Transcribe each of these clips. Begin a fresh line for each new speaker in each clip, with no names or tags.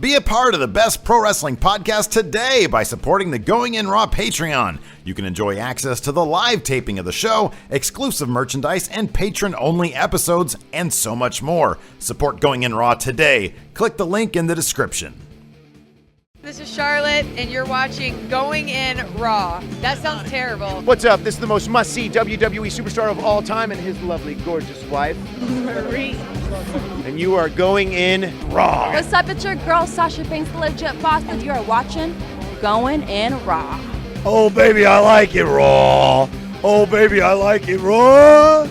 Be a part of the best pro wrestling podcast today by supporting the Going In Raw Patreon. You can enjoy access to the live taping of the show, exclusive merchandise, and patron-only episodes, and so much more. Support Going In Raw today. Click the link in the description.
This is Charlotte, and you're watching Going In Raw. That sounds terrible.
What's up? This is the most must-see WWE superstar of all time and his lovely, gorgeous wife,
Marie.
and you are going in Raw.
What's up? It's your girl, Sasha Banks, the legit boss, and you are watching Going In Raw.
Oh, baby, I like it raw. Oh, baby, I like it raw.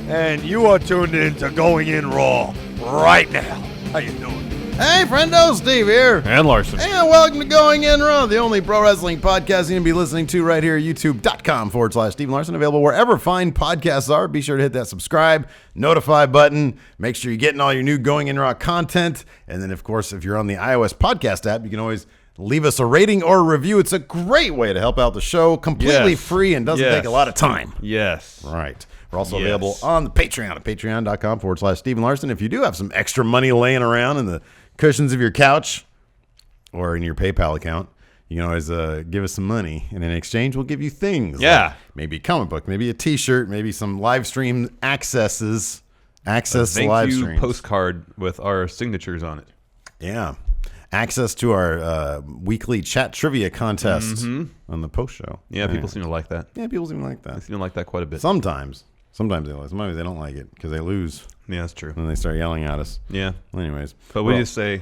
And you are tuned in to Going In Raw right now. How you doing?
Hey, friendo, Steve here.
And Larson.
And welcome to Going In Raw, the only pro wrestling podcast you can be listening to right here at youtube.com/Steve Larson. Available wherever fine podcasts are. Be sure to hit that subscribe, notify button. Make sure you're getting all your new Going In Raw content. And then, of course, if you're on the iOS podcast app, you can always leave us a rating or a review. It's a great way to help out the show. Completely free and doesn't take a lot of time.
Yes.
Right. We're also available on the Patreon at patreon.com/Stephen Larson. If you do have some extra money laying around in the cushions of your couch or in your PayPal account, you can always give us some money, and in exchange we'll give you things.
Yeah.
Like maybe a comic book, maybe a t-shirt, maybe some live stream access to live streams.
Thank you postcard with our signatures on it.
Yeah. Access to our weekly chat trivia contest on the post show.
Yeah, people seem to like that.
Yeah, people seem to like that.
They seem to like that quite a bit.
Sometimes they like. Sometimes they don't like it because they lose.
Yeah, that's true.
And they start yelling at us.
Yeah.
Well, anyways.
But we just say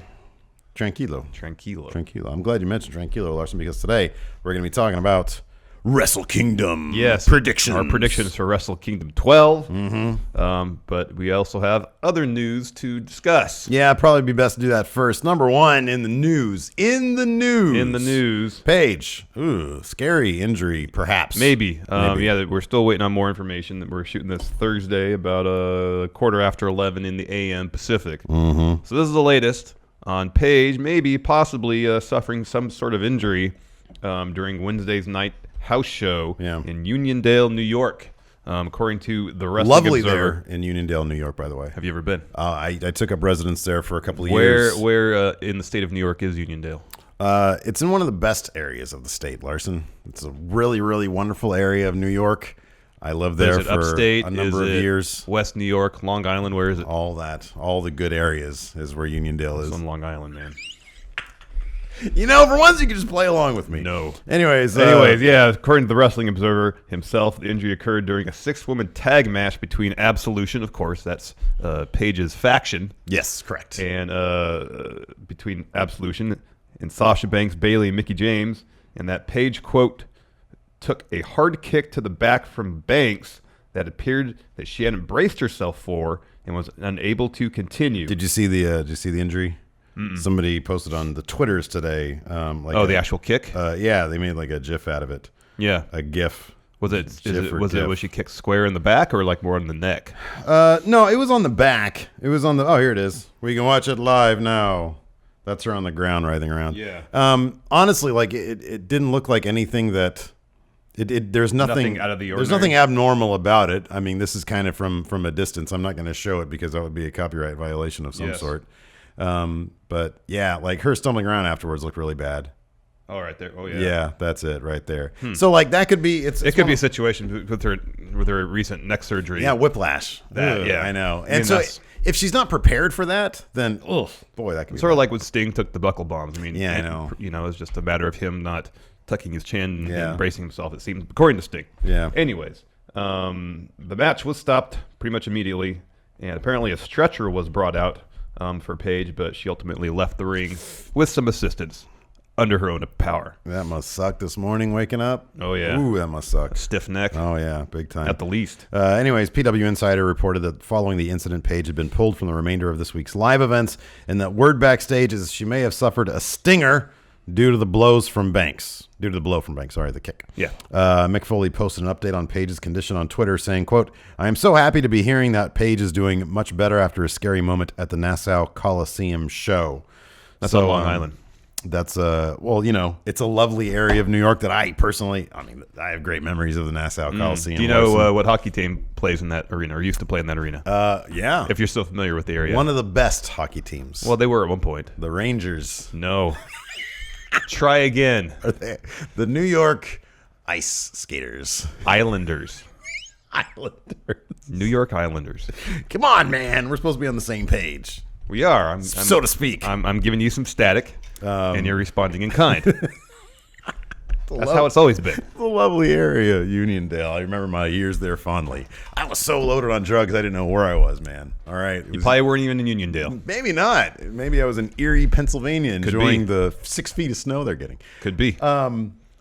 Tranquilo.
Tranquilo.
I'm glad you mentioned Tranquilo, Larson, because today we're going to be talking about Wrestle Kingdom.
Yes.
Predictions.
Our predictions for Wrestle Kingdom 12. But we also have other news to discuss.
Yeah, probably be best to do that first. Number one, in the news. Paige. Ooh, scary injury, perhaps.
Maybe. Yeah, we're still waiting on more information. We're shooting this Thursday about a quarter after 11 in the a.m. Pacific. So this is the latest on Paige, maybe possibly suffering some sort of injury during Wednesday's night house show in Uniondale, New York, according to the Wrestling Observer.
There in Uniondale, New York, by the way.
Have you ever been?
I took up residence there for a couple of years.
Where in the state of New York is Uniondale?
It's in one of the best areas of the state, Larson. It's a really, really wonderful area of New York. I lived there for
upstate?
a number of years.
West New York, Long Island, where is it?
All the good areas is where Uniondale is.
It's on Long Island, man.
You know, for once you can just play along with me.
No.
Anyways,
yeah, according to the Wrestling Observer himself, the injury occurred during a 6-woman tag match between Absolution, of course, that's Paige's faction.
Yes, correct.
And between Absolution and Sasha Banks, Bayley, and Mickie James, and that Paige, quote, took a hard kick to the back from Banks that appeared that she hadn't braced herself for and was unable to continue.
Did you see the injury? Somebody posted on the Twitters today.
The actual kick?
Yeah, they made like a GIF out of it.
Yeah,
a GIF.
Was she kicked square in the back or like more on the neck?
No, it was on the back. It was on the. Oh, here it is. We can watch it live now. That's her on the ground writhing around.
Yeah.
Honestly, like it didn't look like anything that. There's nothing
out of the ordinary.
There's nothing abnormal about it. I mean, this is kind of from a distance. I'm not going to show it because that would be a copyright violation of some sort. But yeah, like her stumbling around afterwards looked really bad.
Oh, right there. Oh, yeah.
Yeah, that's it right there. So like that could be. It could
be a situation with her recent neck surgery.
Yeah, whipplaash.
Yeah,
I know. And so if she's not prepared for that, then boy, that could be
sort of like when Sting took the buckle bombs. I mean,
I know.
You know, it's just a matter of him not tucking his chin and bracing himself. It seems, according to Sting.
Yeah.
Anyways, the match was stopped pretty much immediately, and apparently a stretcher was brought out for Paige, but she ultimately left the ring with some assistance under her own power.
That must suck this morning waking up.
Oh, yeah.
Ooh, that must suck.
Stiff neck.
Oh, yeah, big time.
At the least.
Anyways, PW Insider reported that following the incident, Paige had been pulled from the remainder of this week's live events, and that word backstage is she may have suffered a stinger due to the blow from Banks. Sorry, the kick.
Yeah.
Mick Foley posted an update on Paige's condition on Twitter saying, quote, "I am so happy to be hearing that Paige is doing much better after a scary moment at the Nassau Coliseum show."
That's on Long Island.
That's well, it's a lovely area of New York that I personally, I have great memories of the Nassau Coliseum.
Do you know what hockey team plays in that arena or used to play in that arena?
Yeah.
If you're still familiar with the area.
One of the best hockey teams.
Well, they were at one point.
The Rangers.
No. Try again.
Are they the New York Ice Skaters?
Islanders.
Islanders.
New York Islanders.
Come on, man. We're supposed to be on the same page.
We are.
So to speak.
I'm giving you some static, and you're responding in kind. That's how it's always been.
It's a lovely area, Uniondale. I remember my years there fondly. I was so loaded on drugs, I didn't know where I was, man. All right.
You probably weren't even in Uniondale.
Maybe not. Maybe I was in Erie, Pennsylvania, enjoying the 6 feet of snow they're getting.
Could be.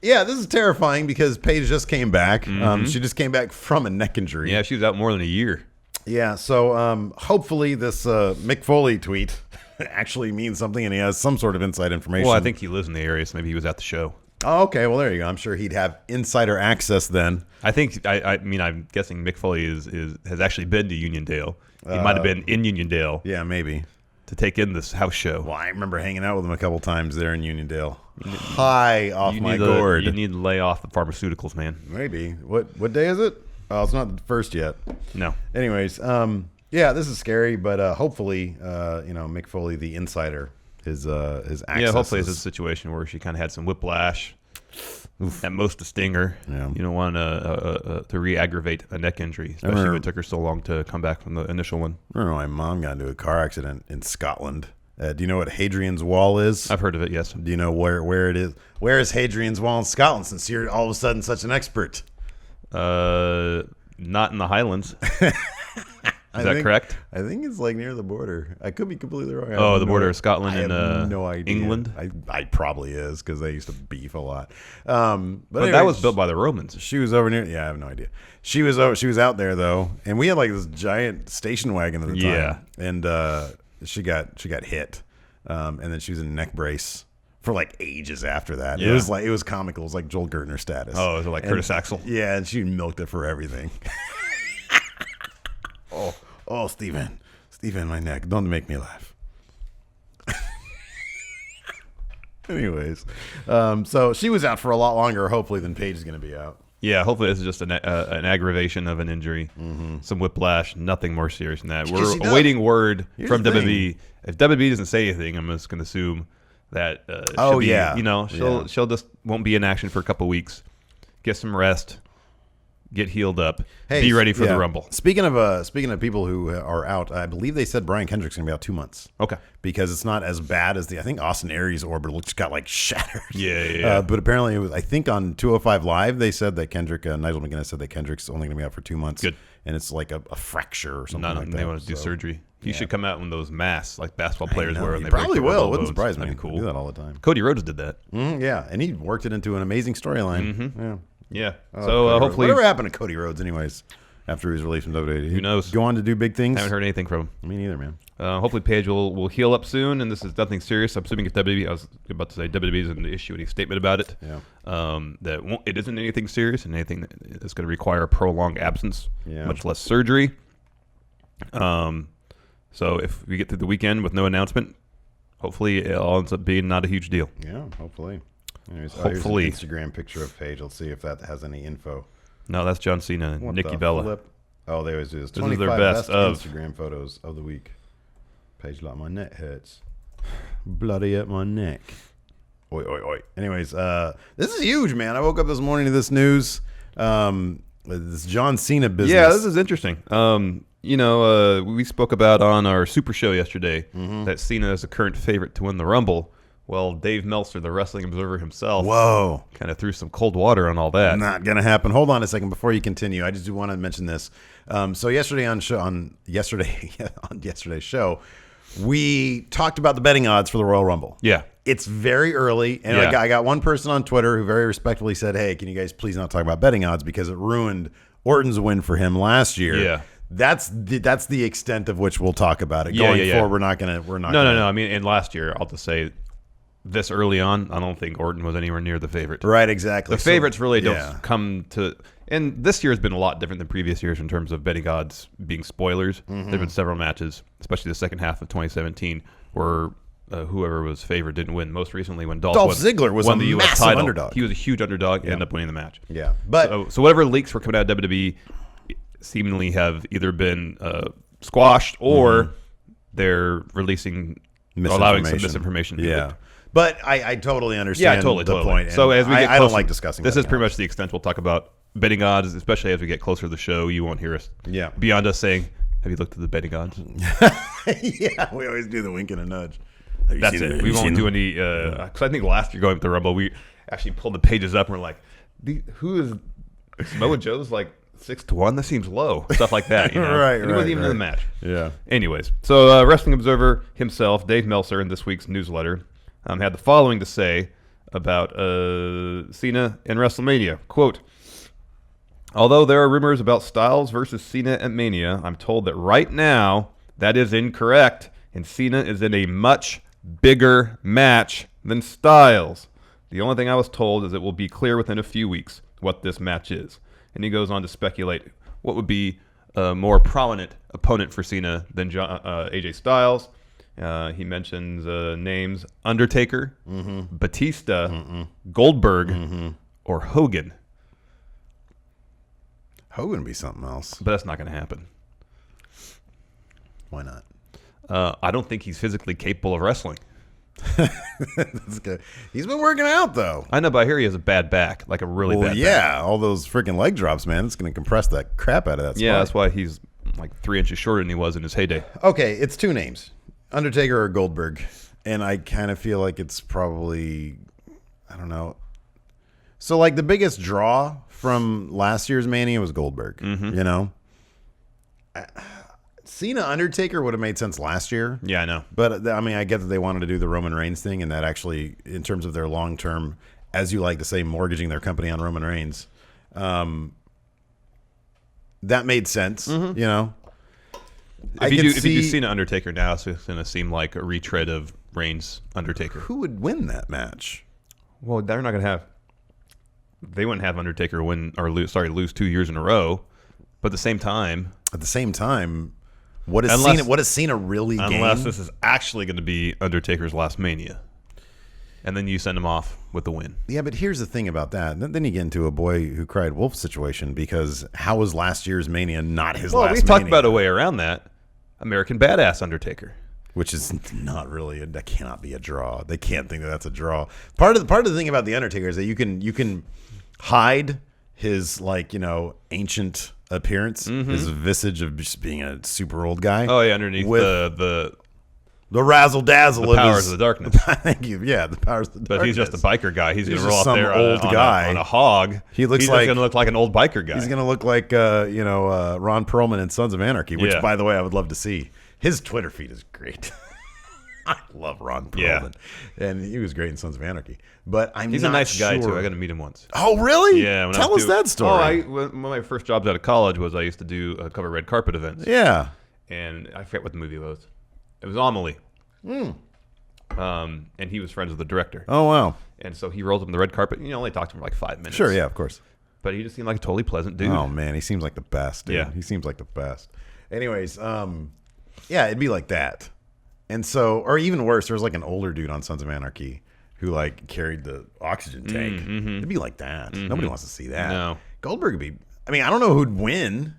Yeah, this is terrifying because Paige just came back. She just came back from a neck injury.
Yeah, she was out more than a year.
Yeah, so hopefully this Mick Foley tweet actually means something and he has some sort of inside information.
Well, I think he lives in the area, so maybe he was at the show.
Oh, okay. Well, there you go. I'm sure he'd have insider access then.
I think. I'm guessing Mick Foley has actually been to Uniondale. He might have been in Uniondale.
Yeah, maybe
to take in this house show.
Well, I remember hanging out with him a couple times there in Uniondale. High off my
gourd.
gourd.
You need to lay off the pharmaceuticals, man.
Maybe. What day is it? Oh, it's not the first yet.
No.
Anyways, yeah, this is scary, but hopefully, Mick Foley, the insider, his access.
Yeah, hopefully it's a situation where she kind of had some whiplash. At most a stinger. Yeah. You don't want to re-aggravate a neck injury, especially if it took her so long to come back from the initial one.
I remember my mom got into a car accident in Scotland. Do you know what Hadrian's Wall is?
I've heard of it, yes.
Do you know where it is? Where is Hadrian's Wall in Scotland, since you're all of a sudden such an expert?
Not in the Highlands. Is that correct?
I think it's like near the border. I could be completely wrong.
Oh, the border of Scotland and
no idea.
England?
I probably is because they used to beef a lot.
But anyway, that was built by the Romans.
She was over near. Yeah, I have no idea. She was out there though, and we had like this giant station wagon at the time.
Yeah,
and she got hit, and then she was in a neck brace for like ages after that.
Yeah.
It was comical. It was like Joel Gertner status.
Oh, is it like Curtis Axel?
Yeah, and she milked it for everything. Oh, Steven, my neck. Don't make me laugh. Anyways, so she was out for a lot longer, hopefully, than Paige is going to be out.
Yeah, hopefully this is just an aggravation of an injury, some whiplash, nothing more serious than that. We're awaiting word from WWE. If WWE doesn't say anything, I'm just going to assume that she'll just won't be in action for a couple weeks, get some rest, get healed up, be ready for the Rumble.
Speaking of people who are out, I believe they said Brian Kendrick's going to be out 2 months.
Okay.
Because it's not as bad as I think Austin Aries' orbital just got like shattered.
Yeah.
But apparently it was, I think on 205 Live, they said that Nigel McGuinness said that Kendrick's only going to be out for 2 months.
Good.
And it's like a fracture or something like that.
They want to do surgery. He should come out in those masks like basketball players wear.
He probably will. Wouldn't surprise me.
That'd be cool.
I do that all the time.
Cody Rhodes did that.
Yeah, and he worked it into an amazing storyline.
Yeah.
So
hopefully,
whatever happened to Cody Rhodes, anyways, after he was released from WWE,
who knows?
Go on to do big things.
Haven't heard anything from him.
Me neither, man.
Hopefully, Paige will heal up soon, and this is nothing serious. I'm assuming if WWE, I was about to say WWE doesn't issue any statement about it.
Yeah.
It isn't anything serious and anything that's going to require a prolonged absence, much less surgery. So if we get through the weekend with no announcement, hopefully it all ends up being not a huge deal.
Yeah, hopefully. Anyways,
hopefully.
Here's an Instagram picture of Paige. Let's see if that has any info.
No, that's John Cena and Nikki Bella.
Flip? Oh, they always do this.
This is their best of
Instagram photos of the week. Paige, like my neck hurts. Bloody at my neck. Oi, oi, oi. Anyways, this is huge, man. I woke up this morning to this news. This John Cena business.
Yeah, this is interesting. We spoke about on our Super Show yesterday that Cena is a current favorite to win the Rumble. Well, Dave Meltzer, the Wrestling Observer himself, kind of threw some cold water on all that.
Not gonna happen. Hold on a second before you continue. I just do want to mention this. So yesterday on yesterday's show, we talked about the betting odds for the Royal Rumble.
Yeah.
It's very early, and I got one person on Twitter who very respectfully said, "Hey, can you guys please not talk about betting odds because it ruined Orton's win for him last year."
Yeah.
That's the extent of which we'll talk about it. Going forward, we're not gonna.
No. I mean, and last year, I'll just say, this early on, I don't think Orton was anywhere near the favorite.
Right, exactly.
The favorites really don't come to. And this year has been a lot different than previous years in terms of betting odds being spoilers. There have been several matches, especially the second half of 2017, where whoever was favored didn't win. Most recently, when
Dolph Ziggler was
won
a
the US
massive
title,
underdog.
he was a huge underdog and ended up winning the match.
Yeah, but
So whatever leaks were coming out of WWE seemingly have either been squashed or they're allowing some misinformation.
Yeah. But I totally understand the point.
So as we get
I don't like discussing
this.
betting
Is pretty
odds.
much the extent we'll talk about betting odds, especially as we get closer to the show. You won't hear us beyond us saying, have you looked at the betting odds?
Yeah, we always do the wink and a nudge.
That's it. We won't do any, because I think last year going with the Rumble, we actually pulled the pages up and we're like, who is Samoa Joe's like 6-1? That seems low. Stuff like that. You know?
Right,
and he wasn't even in the match.
Yeah.
Anyways, so Wrestling Observer himself, Dave Meltzer, in this week's newsletter, had the following to say about Cena and WrestleMania. Quote, although there are rumors about Styles versus Cena at Mania, I'm told that right now that is incorrect, and Cena is in a much bigger match than Styles. The only thing I was told is it will be clear within a few weeks what this match is. And he goes on to speculate what would be a more prominent opponent for Cena than AJ Styles. He mentions names Undertaker, Batista, Goldberg, or Hogan.
Hogan would be something else.
But that's not going to happen.
Why not?
I don't think he's physically capable of wrestling.
That's good. He's been working out, though.
I know, but I hear he has a bad back, like a really bad back.
Yeah, all those freaking leg drops, man. It's going to compress that crap out of that spot.
Yeah, that's why he's like 3 inches shorter than he was in his heyday.
Okay, it's two names, Undertaker or Goldberg. And I kind of feel like it's probably, I don't know. So, like, the biggest draw from last year's Mania was Goldberg, you know? Cena Undertaker would have made sense last year.
Yeah, I know.
But, I mean, I get that they wanted to do the Roman Reigns thing, and that actually, in terms of their long-term, as you like to say, mortgaging their company on Roman Reigns, that made sense, you know?
If you do Cena Undertaker now, it's going to seem like a retread of Reigns Undertaker.
Who would win that match?
Well, they're not going to have. They wouldn't have Undertaker lose 2 years in a row. But at the same time, what does Cena really gain? Unless this is actually going to be Undertaker's last Mania. And then you send him off with the win.
Yeah, but here's the thing about that. Then you get into a boy who cried wolf situation, because how was last year's Mania not his last Mania?
Well, we've talked about a way around that. American Badass Undertaker.
Which is not really that cannot be a draw. They can't think that that's a draw. Part of the thing about the Undertaker is that you can hide his, like, you know, ancient appearance, his visage of just being a super old guy.
Oh yeah, underneath
with
the
razzle dazzle
the powers of the darkness.
Thank you. Yeah, the powers of the darkness.
But he's just a biker guy. He's going to roll
just
out there
some old guy
on a hog.
He looks
he's
like
going to look like an old biker guy.
He's going to look like Ron Perlman in Sons of Anarchy, which, by the way, I would love to see. His Twitter feed is great. I love Ron Perlman, and he was great in Sons of Anarchy. But he's
a nice guy too. I got to meet him once.
Oh, really?
Yeah.
Tell us that story.
One of my first jobs out of college was I used to do cover red carpet events.
Yeah.
And I forget what the movie was. It was Amelie. And he was friends with the director.
Oh, wow.
And so he rolls up on the red carpet. You know, only talked to him for like 5 minutes.
Sure, yeah, of course.
But he just seemed like a totally pleasant dude.
Oh, man, he seems like the best, dude.
Yeah.
He seems like the best. Anyways, yeah, it'd be like that. And so, or even worse, there was like an older dude on Sons of Anarchy who like carried the oxygen tank. It'd be like that. Nobody wants to see that.
No.
Goldberg would be, I mean, I don't know who'd win.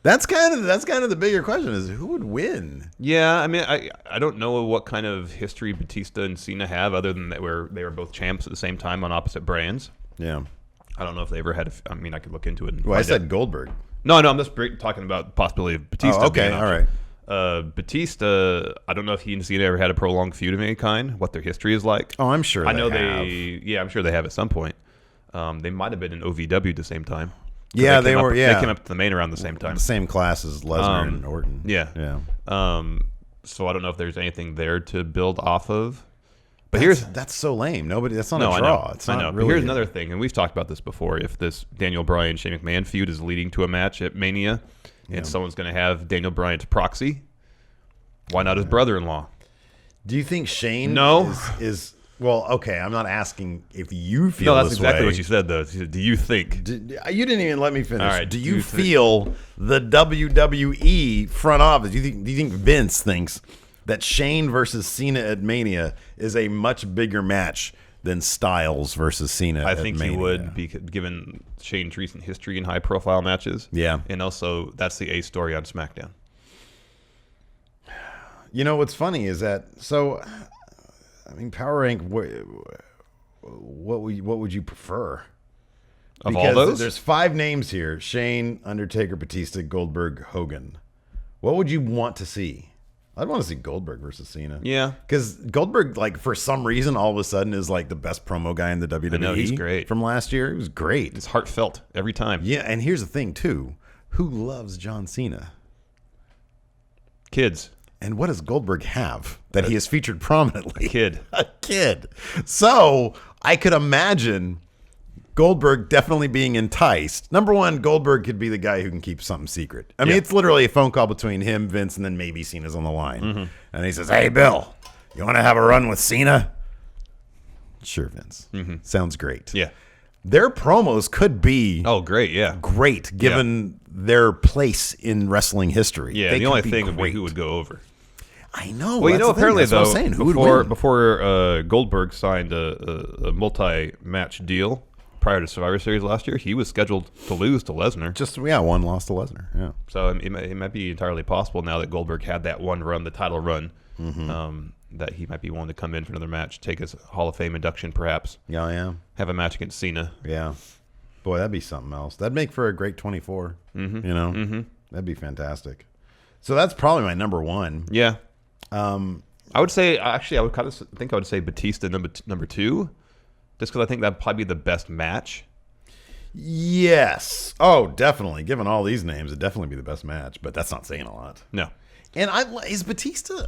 That's kind of the bigger question, is who would win?
Yeah, I mean, I don't know what kind of history Batista and Cena have, other than that they were both champs at the same time on opposite brands.
Yeah.
I don't know if they ever had. I mean, I could look into it.
Well, I said Goldberg.
No, I'm just talking about the possibility of Batista.
Oh, okay,
being an
all
option.
right.
Batista, I don't know if he and Cena ever had a prolonged feud of any kind, what their history is like.
Oh, I'm sure
I know
have.
I'm sure they have at some point. They might have been in OVW at the same time.
Yeah, they were.
They came up to the main around the same time.
The same class as Lesnar and Orton.
Yeah.
Yeah.
So I don't know if there's anything there to build off of. But
that's so lame. That's not a
I
draw.
know.
It's
I
not
know.
Really
but here's another thing, and we've talked about this before. If this Daniel Bryan Shane McMahon feud is leading to a match at Mania, and someone's going to have Daniel Bryan's proxy, why not his brother-in-law?
Do you think Shane is well, okay, I'm not asking if you feel this way.
No, that's exactly what you said, though. Do you think?
You didn't even let me finish.
All right,
do you feel the WWE front office? Do you think Vince thinks, that Shane versus Cena at Mania is a much bigger match than Styles versus Cena
I
at
think
Mania.
he would, be given Shane's recent history in high-profile matches.
Yeah.
And also, that's the A story on SmackDown.
You know, what's funny is that, so, I mean, power rank, what would you prefer?
Of all those?
There's 5 names here: Shane, Undertaker, Batista, Goldberg, Hogan. What would you want to see? I'd want to see Goldberg versus Cena.
Yeah.
Because Goldberg, like, for some reason, all of a sudden is like the best promo guy in the WWE.
I know, he's great.
From last year. He was great.
It's heartfelt every time.
Yeah, and here's the thing, too. Who loves John Cena?
Kids.
And what does Goldberg have that he has featured prominently?
Kid.
A kid. So I could imagine Goldberg definitely being enticed. Number one, Goldberg could be the guy who can keep something secret. I mean, it's literally a phone call between him, Vince, and then maybe Cena's on the line. And he says, "Hey, Bill, you want to have a run with Cena?" Sure, Vince. Sounds great.
Yeah.
Their promos could be
Great, yeah.
great given their place in wrestling history.
Yeah,
They
the
could
only
be
thing would be
great.
who would go over.
I know.
Well, you know,
that's the thing.
apparently,
That's what
though,
I'm saying. Who would win?
before Goldberg signed a multi-match deal prior to Survivor Series last year, he was scheduled to lose to Lesnar.
One loss to Lesnar. Yeah.
So it might be entirely possible now that Goldberg had that one run, the title run, that he might be willing to come in for another match, take his Hall of Fame induction perhaps,
Yeah.
have a match against Cena.
Yeah. Boy, that'd be something else. That'd make for a great 24. You know? That'd be fantastic. So that's probably my number one.
Yeah. I would say, actually, I would say Batista number 2, just because I think that'd probably be the best match.
Yes. Oh, definitely. Given all these names, it'd definitely be the best match, but that's not saying a lot.
No.
And is Batista...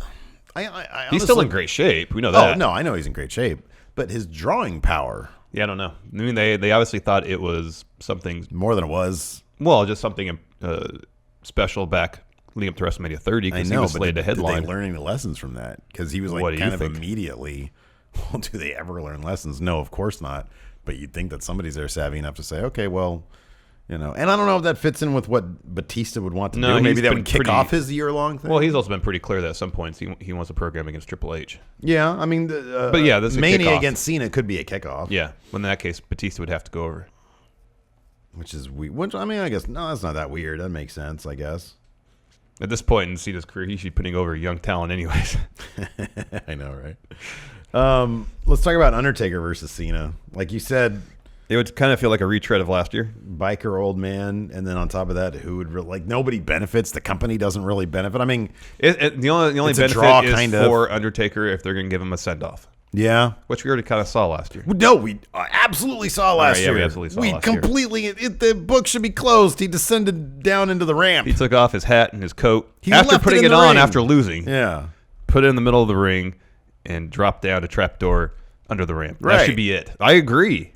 I
He's still in great shape. We know that.
Oh, no, I know he's in great shape. But his drawing power...
Yeah, I don't know. I mean, they obviously thought it was something...
More than it was.
Well, just something special back leading up to WrestleMania 30 because he was slated to headline.
Did they learn any lessons from that? Because he was like kind of immediately... Well, do they ever learn lessons? No, of course not. But you'd think that somebody's there savvy enough to say, okay, well... You know, and I don't know if that fits in with what Batista would want to do. Maybe that would kick off his year-long thing.
Well, he's also been pretty clear that at some points he wants a program against Triple H.
Yeah, I mean,
but yeah, this is
Mania against Cena could be a kickoff.
Yeah, in that case, Batista would have to go over.
Which is weird. Which, I mean, I guess, no, that's not that weird. That makes sense, I guess.
At this point in Cena's career, he should be putting over young talent anyways.
I know, right? Let's talk about Undertaker versus Cena. Like you said...
It would kind of feel like a retread of last year.
Biker old man, and then on top of that, who would nobody benefits. The company doesn't really benefit. I mean,
the only benefit is for Undertaker if they're going to give him a send off.
Yeah,
which we already kind of saw last year.
No, we absolutely saw last year.
We absolutely saw last
year. The book should be closed. He descended down into the ramp.
He took off his hat and his coat after putting it on after losing.
Yeah,
put it in the middle of the ring and dropped down a trapdoor under the ramp.
Right.
That should be it. I agree.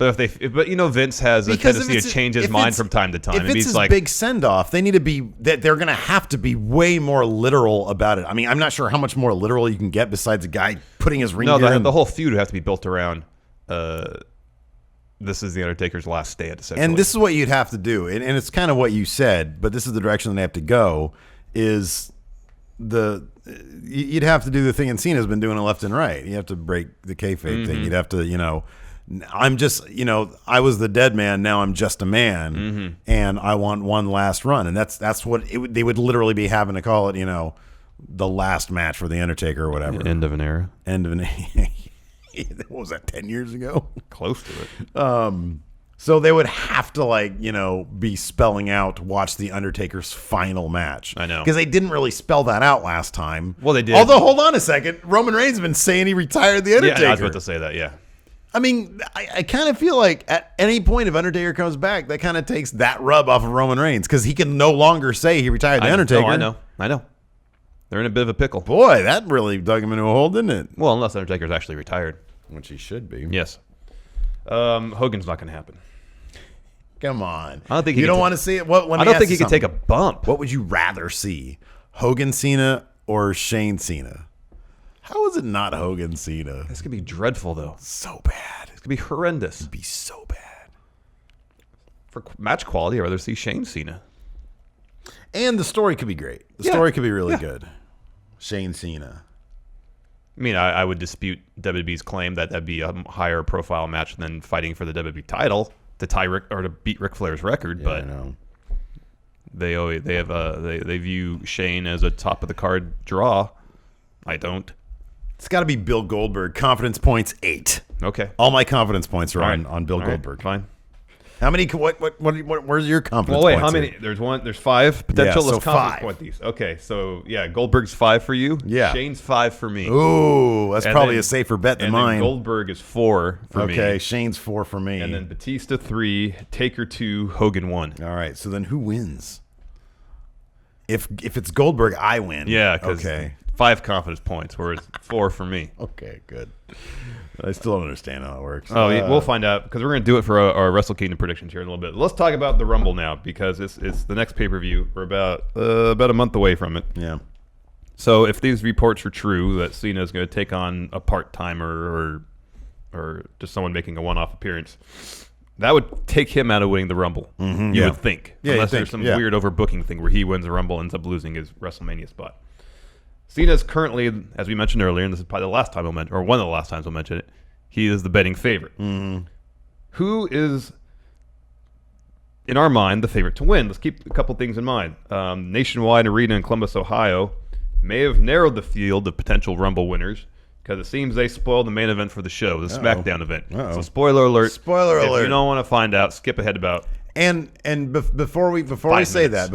But but you know, Vince has a tendency to change his mind from time to time.
If it's his big send off, they need to be that they're going to have to be way more literal about it. I mean, I'm not sure how much more literal you can get besides a guy putting his ring.
No, the whole feud would have to be built around. This is the Undertaker's last stand, essentially.
And this is what you'd have to do, and it's kind of what you said, but this is the direction they have to go. You'd have to do the thing, and Cena's been doing it left and right. You have to break the kayfabe thing. You'd have to, I'm just, I was the dead man. Now I'm just a man, and I want one last run. And that's what they would literally be having to call it, the last match for the Undertaker or whatever.
End of an era.
End of an era. What was that? 10 years ago?
Close to it.
So they would have to be spelling out, watch the Undertaker's final match.
I know.
Because they didn't really spell that out last time.
Well, they did.
Although, hold on a second. Roman Reigns has been saying he retired the Undertaker.
Yeah, I was about to say that, yeah.
I mean, I kind of feel like at any point if Undertaker comes back, that kind of takes that rub off of Roman Reigns because he can no longer say he retired the Undertaker.
I know. They're in a bit of a pickle.
Boy, that really dug him into a hole, didn't it?
Well, unless Undertaker's actually retired.
Which he should be.
Yes. Hogan's not going to happen.
Come on.
I don't think
you don't want to see it. I
don't think he could take a bump.
What would you rather see? Hogan Cena or Shane Cena? How is it not Hogan Cena?
It's going to be dreadful, though.
So bad.
It's going to be horrendous.
It'd be so bad.
For match quality, I'd rather see Shane Cena.
And the story could be great. The story could be really good. Shane Cena.
I mean, I would dispute WWE's claim that that'd be a higher profile match than fighting for the WWE title to tie or to beat Ric Flair's record.
Yeah,
but
I know.
they view Shane as a top of the card draw. I don't.
It's got to be Bill Goldberg. Confidence points 8.
Okay.
All my confidence points are
All right.
on Bill
All right.
Goldberg.
Fine.
How many? Where's your confidence?
Well, wait.
points
How
here?
many? There's one. There's 5 potential.
Yeah, so
Let's confidence
5.
point these. Okay. So yeah, Goldberg's 5 for you.
Yeah.
Shane's 5 for me.
Ooh, that's
And
probably
then-
a safer bet than
and
mine.
then Goldberg is 4 for me.
Okay, Shane's 4 for me.
And then Batista 3, Taker 2, Hogan 1.
All right. So then who wins? If it's Goldberg, I win.
Yeah. Cause
Okay.
5 confidence points, whereas 4 for me.
Okay. Good. I still don't understand how it works.
Oh, we'll find out because we're going to do it for our Wrestle Kingdom predictions here in a little bit. Let's talk about the Rumble now because it's the next pay-per-view. We're about a month away from it.
Yeah.
So if these reports are true that Cena is going to take on a part-timer or just someone making a one-off appearance, that would take him out of winning the Rumble. You
yeah.
would think.
Yeah,
Unless
you'd
there's
think,
some
yeah.
weird overbooking thing where he wins the Rumble and ends up losing his WrestleMania spot. Cena's currently, as we mentioned earlier, and this is probably the last time we'll mention, or one of the last times we'll mention it, he is the betting favorite. Who is, in our mind, the favorite to win? Let's keep a couple things in mind. Nationwide Arena in Columbus, Ohio, may have narrowed the field of potential Rumble winners because it seems they spoiled the main event for the show, the SmackDown event. So spoiler alert.
Spoiler
If
alert.
you don't want to find out, skip ahead about
Before we
5
say
minutes.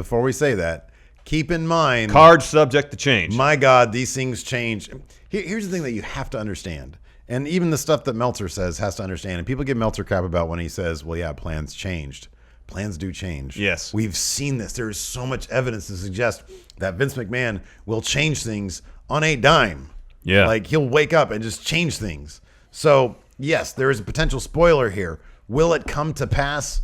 that, keep in mind,
cards subject to change.
my God, these things change. Here's the thing that you have to understand. And even the stuff that Meltzer says has to understand. And people give Meltzer crap about when he says, well, yeah, plans changed. Plans do change.
Yes.
We've seen this. There is so much evidence to suggest that Vince McMahon will change things on a dime.
Yeah.
Like he'll wake up and just change things. So, yes, there is a potential spoiler here. Will it come to pass?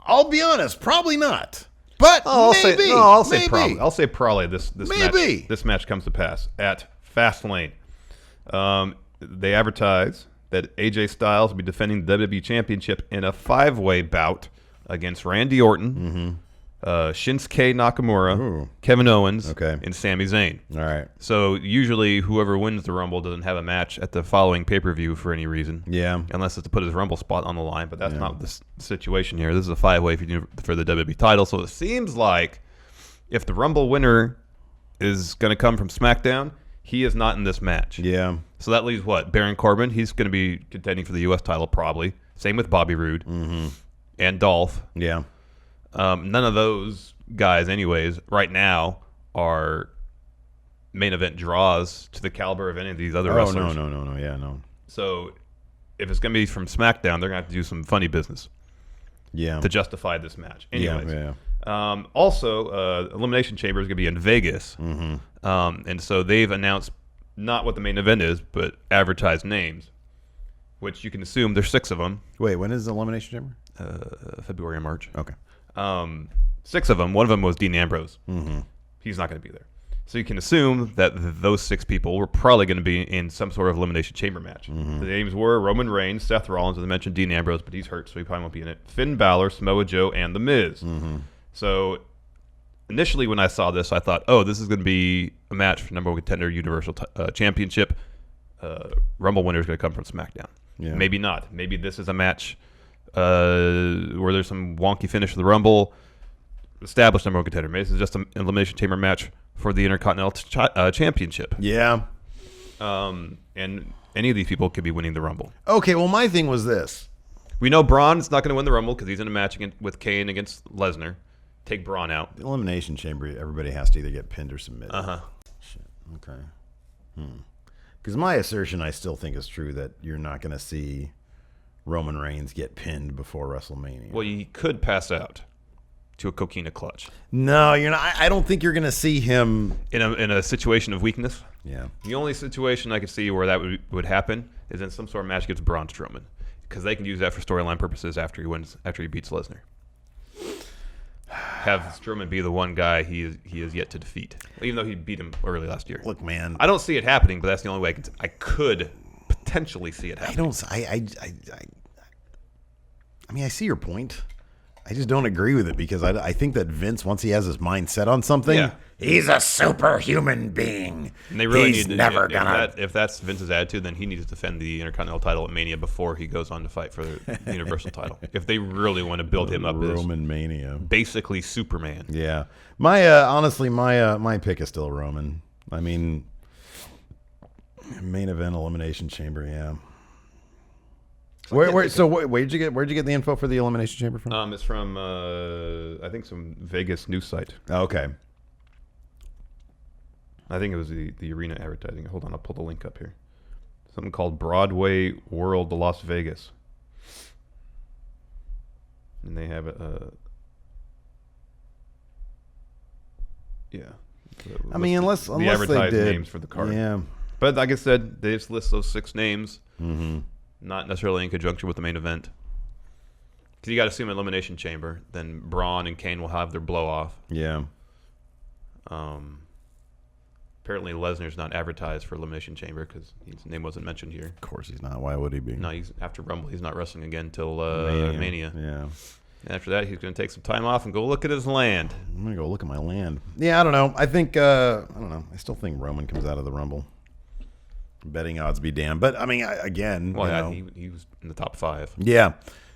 I'll be honest, probably not. But
I'll
maybe.
say probably. I'll say probably this
Maybe.
match comes to pass at Fastlane. They advertise that AJ Styles will be defending the WWE Championship in a 5-way bout against Randy Orton, Shinsuke Nakamura, Kevin Owens, and Sami Zayn.
All right.
So usually whoever wins the Rumble doesn't have a match at the following pay-per-view for any reason.
Yeah.
Unless it's to put his Rumble spot on the line, but that's not the situation here. This is a 5-way for the WWE title. So it seems like if the Rumble winner is going to come from SmackDown, he is not in this match.
Yeah.
So that leaves what? Baron Corbin. He's going to be contending for the U.S. title probably. Same with Bobby Roode and Dolph.
Yeah.
None of those guys, anyways, right now are main event draws to the caliber of any of these other wrestlers.
No. Yeah, no.
So if it's going to be from SmackDown, they're going to have to do some funny business
Yeah.
to justify this match. Anyways.
Yeah.
Also, Elimination Chamber is going to be in Vegas. And so they've announced not what the main event is, but advertised names, which you can assume there's 6 of them.
Wait, when is the Elimination Chamber?
February and March.
Okay.
6 of them. One of them was Dean Ambrose. He's not going to be there. So you can assume that those 6 people were probably going to be in some sort of Elimination Chamber match. The names were Roman Reigns, Seth Rollins, as I mentioned, Dean Ambrose, but he's hurt, so he probably won't be in it. Finn Balor, Samoa Joe, and The Miz. So initially when I saw this, I thought, oh, this is going to be a match for number 1 contender Universal Championship. Rumble winner is going to come from SmackDown.
Yeah.
Maybe not. Maybe this is a match where there's some wonky finish of the Rumble. Established number 1 contender. Maybe this is just an Elimination Chamber match for the Intercontinental Championship.
Yeah.
And any of these people could be winning the Rumble.
Okay, well, my thing was this.
We know Braun's not going to win the Rumble because he's in a match with Kane against Lesnar. Take Braun out.
The Elimination Chamber, everybody has to either get pinned or submitted. Shit. Okay. Because my assertion, I still think is true that you're not going to see Roman Reigns get pinned before WrestleMania.
Well, he could pass out to a coquina clutch.
No, you're not. I don't think you're going to see him
in a situation of weakness.
Yeah.
The only situation I could see where that would happen is in some sort of match against Braun Strowman, because they can use that for storyline purposes after he beats Lesnar. Have Strowman be the one guy he is yet to defeat, even though he beat him early last year.
Look, man.
I don't see it happening, but that's the only way I could potentially see it happening.
I mean, I see your point, I just don't agree with it because I think that Vince, once he has his mind set on something,
Yeah.
he's a superhuman being.
And they really
he's
need to,
never
if
gonna.
if that's Vince's attitude, then he needs to defend the Intercontinental title at Mania before he goes on to fight for the Universal title. If they really want to build him up as
Roman Mania,
basically Superman.
yeah. My honestly, my pick is still Roman. I mean, main event elimination chamber, yeah. Where'd you get the info for the elimination chamber from?
It's from I think some Vegas news site.
Okay.
I think it was the arena advertising. Hold on, I'll pull the link up here. Something called Broadway World Las Vegas, and they have yeah.
I mean, unless
the
they
advertised
did
names for the card.
Yeah.
But like I said, they just list those 6 names.
Mm-hmm.
Not necessarily in conjunction with the main event. Because you got to assume Elimination Chamber, then Braun and Kane will have their blow off.
Yeah.
Apparently Lesnar's not advertised for Elimination Chamber because his name wasn't mentioned here.
Of course he's not. Why would he be?
No, he's after Rumble. He's not wrestling again until Mania.
Yeah.
And after that, he's going to take some time off and go look at his land.
I'm gonna go look at my land. Yeah, I don't know. I think I don't know. I still think Roman comes out of the Rumble. Betting odds be damned. But I mean, again,
Well, he was in the top 5.
yeah.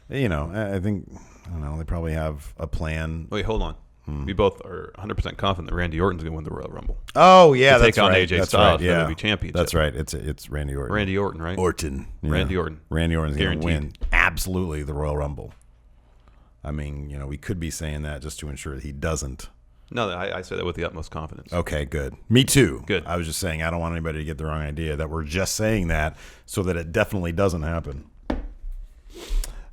You know, I think I don't know. They probably have a plan.
Wait, hold on. We both are 100% confident that Randy Orton's going to win the Royal Rumble.
Oh yeah,
to
that's
take on
right.
AJ
That's
Styles
right.
for
Yeah,
the WWE Championship.
That's right. It's Randy Orton.
Randy Orton, right?
Orton. Yeah.
Randy Orton.
Randy Orton's going to
Guaranteed.
win absolutely the Royal Rumble. I mean, you know, we could be saying that just to ensure that he doesn't.
No, I say that with the utmost confidence.
Okay, good. Me too.
Good.
I was just saying I don't want anybody to get the wrong idea that we're just saying that so that it definitely doesn't happen.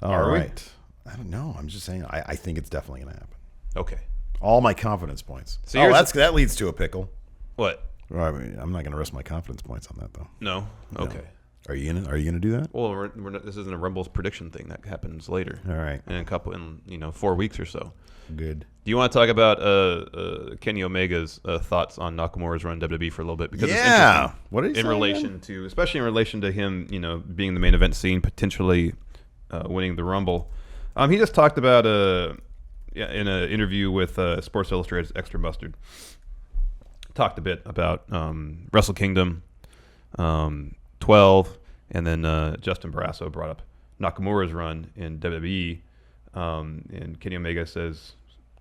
All right. I don't know. I'm just saying I think it's definitely going to happen.
Okay.
All my confidence points.
So
Oh,
here's-
that leads to a pickle.
What?
Well, I mean, I'm not going to rest my confidence points on that though.
No? Okay.
Are you gonna do that?
Well, we're not, this isn't a Rumble's prediction thing. That happens later.
All right.
In 4 weeks or so.
Good.
Do you want to talk about Kenny Omega's thoughts on Nakamura's run WWE for a little bit? Because it's
Yeah.
interesting
What did he
in
say
relation
again?
to, especially in relation to him, being the main event scene, potentially winning the Rumble. He just talked about in an interview with Sports Illustrated's Extra Mustard. Talked a bit about Wrestle Kingdom 12, and then Justin Barrasso brought up Nakamura's run in WWE, and Kenny Omega says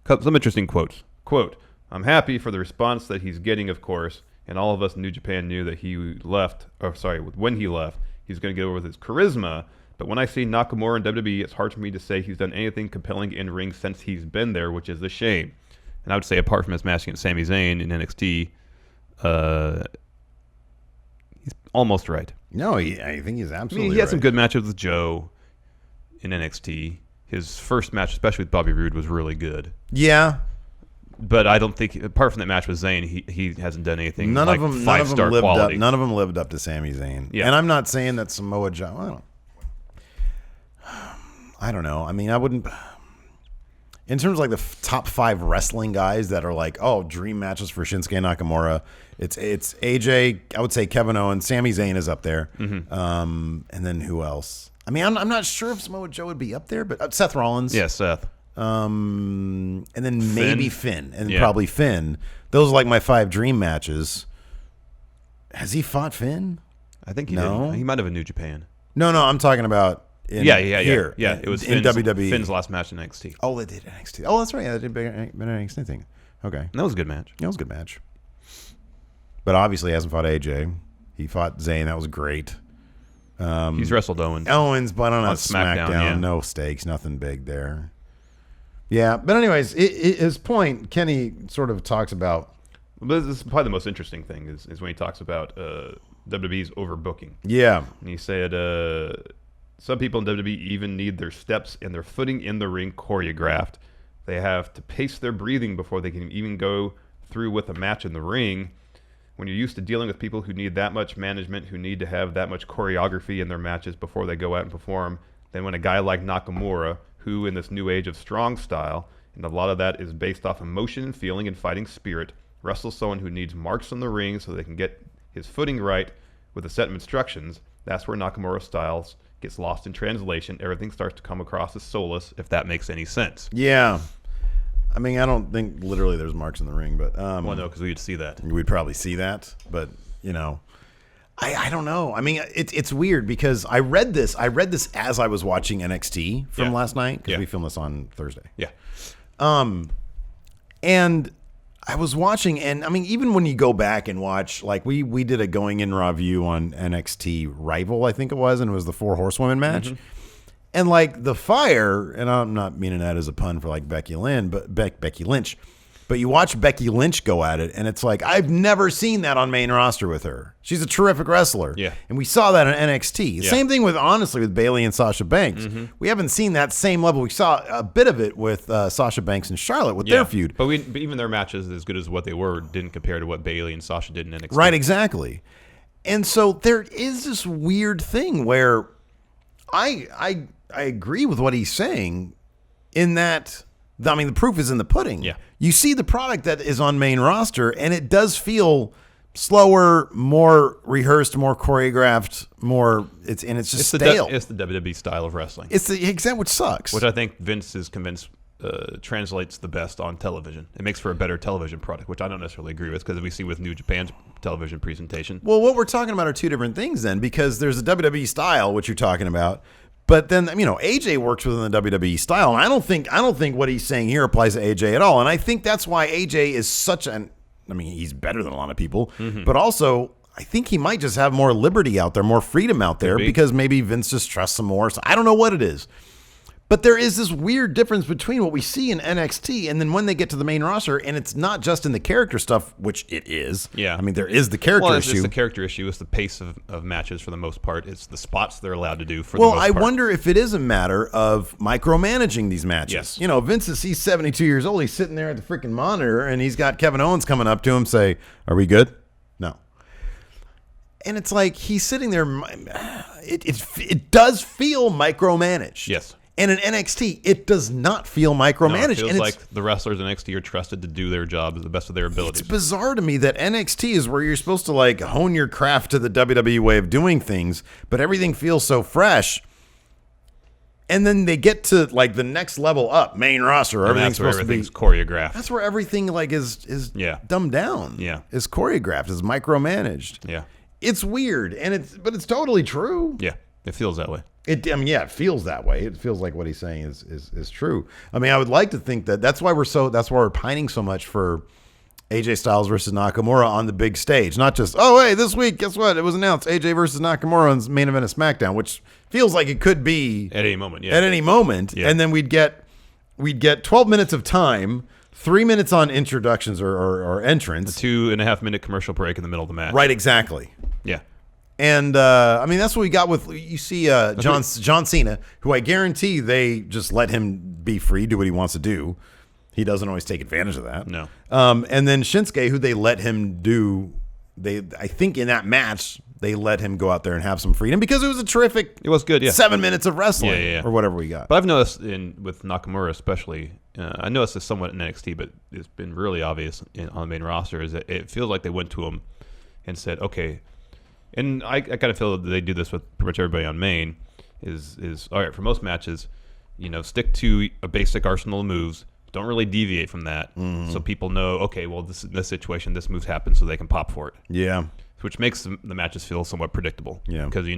some interesting quotes. Quote, "I'm happy for the response that he's getting, of course, and all of us in New Japan knew that when he left, he's going to get over with his charisma, but when I see Nakamura in WWE, it's hard for me to say he's done anything compelling in ring since he's been there, which is a shame." And I would say apart from his match against Sami Zayn in NXT, he's almost right.
No, I think he's absolutely.
I mean, he had
right.
some good matches with Joe in NXT. His first match, especially with Bobby Roode, was really good.
Yeah.
But I don't think, apart from that match with Zayn, he hasn't done anything
None
like
of them
5-star
lived
quality.
up. None of them lived up to Sami Zayn.
Yeah.
And I'm not saying that Samoa Joe. I don't know. I mean, I wouldn't. In terms of like the top 5 wrestling guys that are like, oh, dream matches for Shinsuke Nakamura, it's AJ. I would say Kevin Owens. Sami Zayn is up there.
Mm-hmm.
And then who else? I mean, I'm not sure if Samoa Joe would be up there, but Seth Rollins.
Yeah, Seth.
And then maybe Finn, and
Yeah.
probably Finn. Those are like my 5 dream matches. Has he fought Finn?
I think he
No.
did. He might have a New Japan.
No, I'm talking about here.
Yeah, it was
in
Finn's,
WWE.
Finn's last match in NXT.
Oh, they did NXT. Oh, that's right. Yeah, they did an NXT thing. Okay.
And that was a good match.
Yeah, it was a good match. But obviously, he hasn't fought AJ. He fought Zayn. That was great.
He's wrestled Owens.
Owens, but on a
SmackDown,
SmackDown,
yeah.
no stakes, nothing big there. Yeah, but anyways, his point, Kenny sort of talks about.
But this is probably the most interesting thing is when he talks about WWE's overbooking.
Yeah,
And he said, some people in WWE even need their steps and their footing in the ring choreographed. They have to pace their breathing before they can even go through with a match in the ring. When you're used to dealing with people who need that much management, who need to have that much choreography in their matches before they go out and perform, then when a guy like Nakamura, who in this new age of strong style, and a lot of that is based off emotion and feeling and fighting spirit, wrestles someone who needs marks on the ring so they can get his footing right with a set of instructions, that's where Nakamura Styles gets lost in translation. Everything starts to come across as soulless, if that makes any sense.
Yeah. I mean, I don't think literally there's marks in the ring, but
Well, no, because we'd see that.
we'd probably see that. But I don't know. I mean, it's weird because I read this as I was watching NXT from last night because we filmed this on Thursday.
Yeah.
And I was watching, and I mean, even when you go back and watch, like we did a going in raw view on NXT Rival, I think it was, and it was the 4 horsewomen match. And like the fire, and I'm not meaning that as a pun for like Becky Lynch, but you watch Becky Lynch go at it, and it's like, I've never seen that on main roster with her. She's a terrific wrestler.
Yeah.
And we saw that in NXT.
Yeah.
Same thing honestly with Bayley and Sasha Banks. We haven't seen that same level. We saw a bit of it with Sasha Banks and Charlotte with their feud.
But even their matches, as good as what they were, didn't compare to what Bayley and Sasha did in NXT.
Right, exactly. And so there is this weird thing where I agree with what he's saying in that, I mean, the proof is in the pudding.
Yeah.
You see the product that is on main roster, and it does feel slower, more rehearsed, more choreographed, it's just stale.
It's the WWE style of wrestling.
It's the exact, which sucks.
Which I think Vince is convinced translates the best on television. It makes for a better television product, which I don't necessarily agree with because we see with New Japan's television presentation.
Well, what we're talking about are two different things then, because there's a WWE style, which you're talking about, but then, AJ works within the WWE style, and I don't think what he's saying here applies to AJ at all. And I think that's why AJ is he's better than a lot of people, but also I think he might just have more liberty out there, more freedom out there, because maybe Vince just trusts him more. So I don't know what it is. But there is this weird difference between what we see in NXT and then when they get to the main roster, and it's not just in the character stuff, which it is.
Yeah.
I mean, there is the character issue.
It's the character issue. It's the pace of matches for the most part. It's the spots they're allowed to do for the most part.
Well, I wonder if it is a matter of micromanaging these matches.
Yes.
Vince he's 72 years old. He's sitting there at the freaking monitor, and he's got Kevin Owens coming up to him, say, "Are we good?" No. And it's like he's sitting there. It does feel micromanaged.
Yes.
And in NXT, it does not feel micromanaged.
No, it feels
and
like the wrestlers in NXT are trusted to do their job to the best of their abilities.
It's bizarre to me that NXT is where you're supposed to like hone your craft to the WWE way of doing things, but everything feels so fresh. And then they get to like the next level up, main roster, everything's supposed to be
choreographed.
That's where everything like is dumbed down.
Yeah.
Is choreographed, is micromanaged.
Yeah.
It's weird, but it's totally true.
Yeah. It feels that way.
It feels that way. It feels like what he's saying is true. I mean, I would like to think that's why we're pining so much for AJ Styles versus Nakamura on the big stage. Not just, hey, this week, guess what? It was announced AJ versus Nakamura on main event of SmackDown, which feels like it could be
at any moment. Yeah.
At any moment. Yeah. And then we'd get 12 minutes of time, 3 minutes on introductions or entrance.
A 2.5 minute commercial break in the middle of the match.
Right, exactly.
Yeah.
And, that's what we got with, you see John Cena, who I guarantee they just let him be free, do what he wants to do. He doesn't always take advantage of that.
No.
And then Shinsuke, who they let him do, I think in that match, they let him go out there and have some freedom because it was a terrific.
It was good, yeah.
7 minutes of wrestling,
yeah.
or whatever we got.
But I've noticed with Nakamura especially, I noticed this somewhat in NXT, but it's been really obvious on the main roster is that it feels like they went to him and said, okay. And I kind of feel that they do this with pretty much everybody on main. Is all right for most matches, stick to a basic arsenal of moves. Don't really deviate from that, so people know. Okay, well, this situation, this move happens, so they can pop for it.
Yeah,
which makes the matches feel somewhat predictable.
Yeah,
because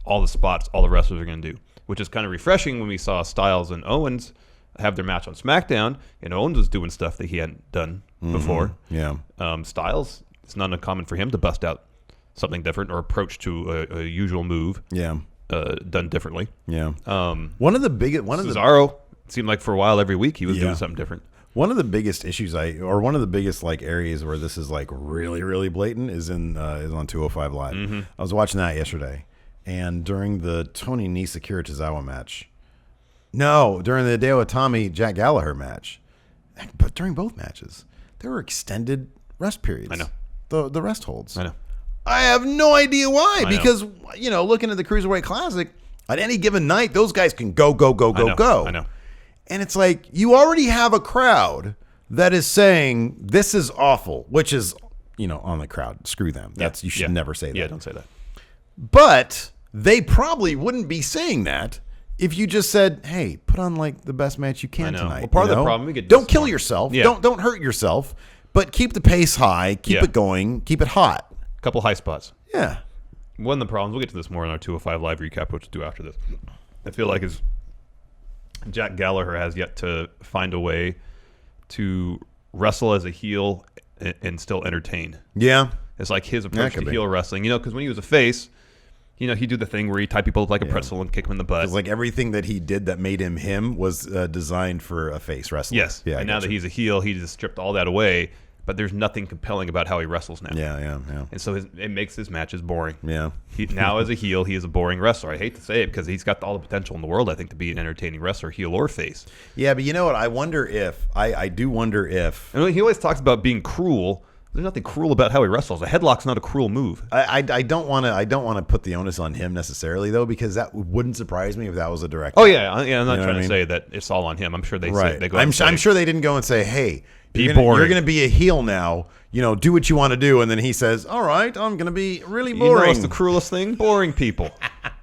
all the spots, all the wrestlers are going to do, which is kind of refreshing when we saw Styles and Owens have their match on SmackDown, and Owens was doing stuff that he hadn't done before.
Yeah,
Styles, it's not uncommon for him to bust out something different or approach to a usual move.
Yeah,
done differently.
Yeah. One of the
Cesaro, it seemed like for a while every week he was doing something different.
One of the biggest issues one of the biggest like areas where this is like really, really blatant is on 205 Live.
Mm-hmm.
I was watching that yesterday, and during the Tony Nese Akira Tozawa match, during the Hideo Itami Jack Gallagher match, but during both matches, there were extended rest periods.
I know.
The rest holds.
I know.
I have no idea why, because looking at the Cruiserweight Classic, at any given night, those guys can go.
I know.
And it's like you already have a crowd that is saying this is awful, which is on the crowd. Screw them. You should never say that.
Yeah, don't say that.
But they probably wouldn't be saying that if you just said, "Hey, put on like the best match you can tonight."
Well, part of the problem,
don't kill yourself.
Yeah.
Don't hurt yourself. But keep the pace high. Keep it going. Keep it hot.
A couple high spots.
Yeah.
One of the problems, we'll get to this more in our 205 live recap, which we'll do after this. I feel like is Jack Gallagher has yet to find a way to wrestle as a heel and still entertain.
Yeah.
It's like his approach to heel wrestling. Because when he was a face, he'd do the thing where he'd tie people up like a pretzel and kick them in the butt.
It's like everything that he did that made him was designed for a face wrestler.
Yes.
Yeah.
And now that he's a heel, he just stripped all that away. But there's nothing compelling about how he wrestles now.
Yeah.
And so it makes his matches boring.
Yeah.
Now as a heel, he is a boring wrestler. I hate to say it because he's got all the potential in the world, I think, to be an entertaining wrestler, heel or face.
Yeah, but you know what? I wonder if I do wonder if
And he always talks about being cruel. There's nothing cruel about how he wrestles. A headlock's not a cruel move.
I don't want to put the onus on him necessarily though, because that wouldn't surprise me if that was a director.
Oh yeah, I'm not trying to
mean?
say that it's all on him. I'm sure they
Right.
say they go.
I'm sure they didn't go and say, "Hey, you're
boring.
going to be a heel now. Do what you want to do." And then he says, "All right, I'm going to be really boring."
What's the cruelest thing? Boring people.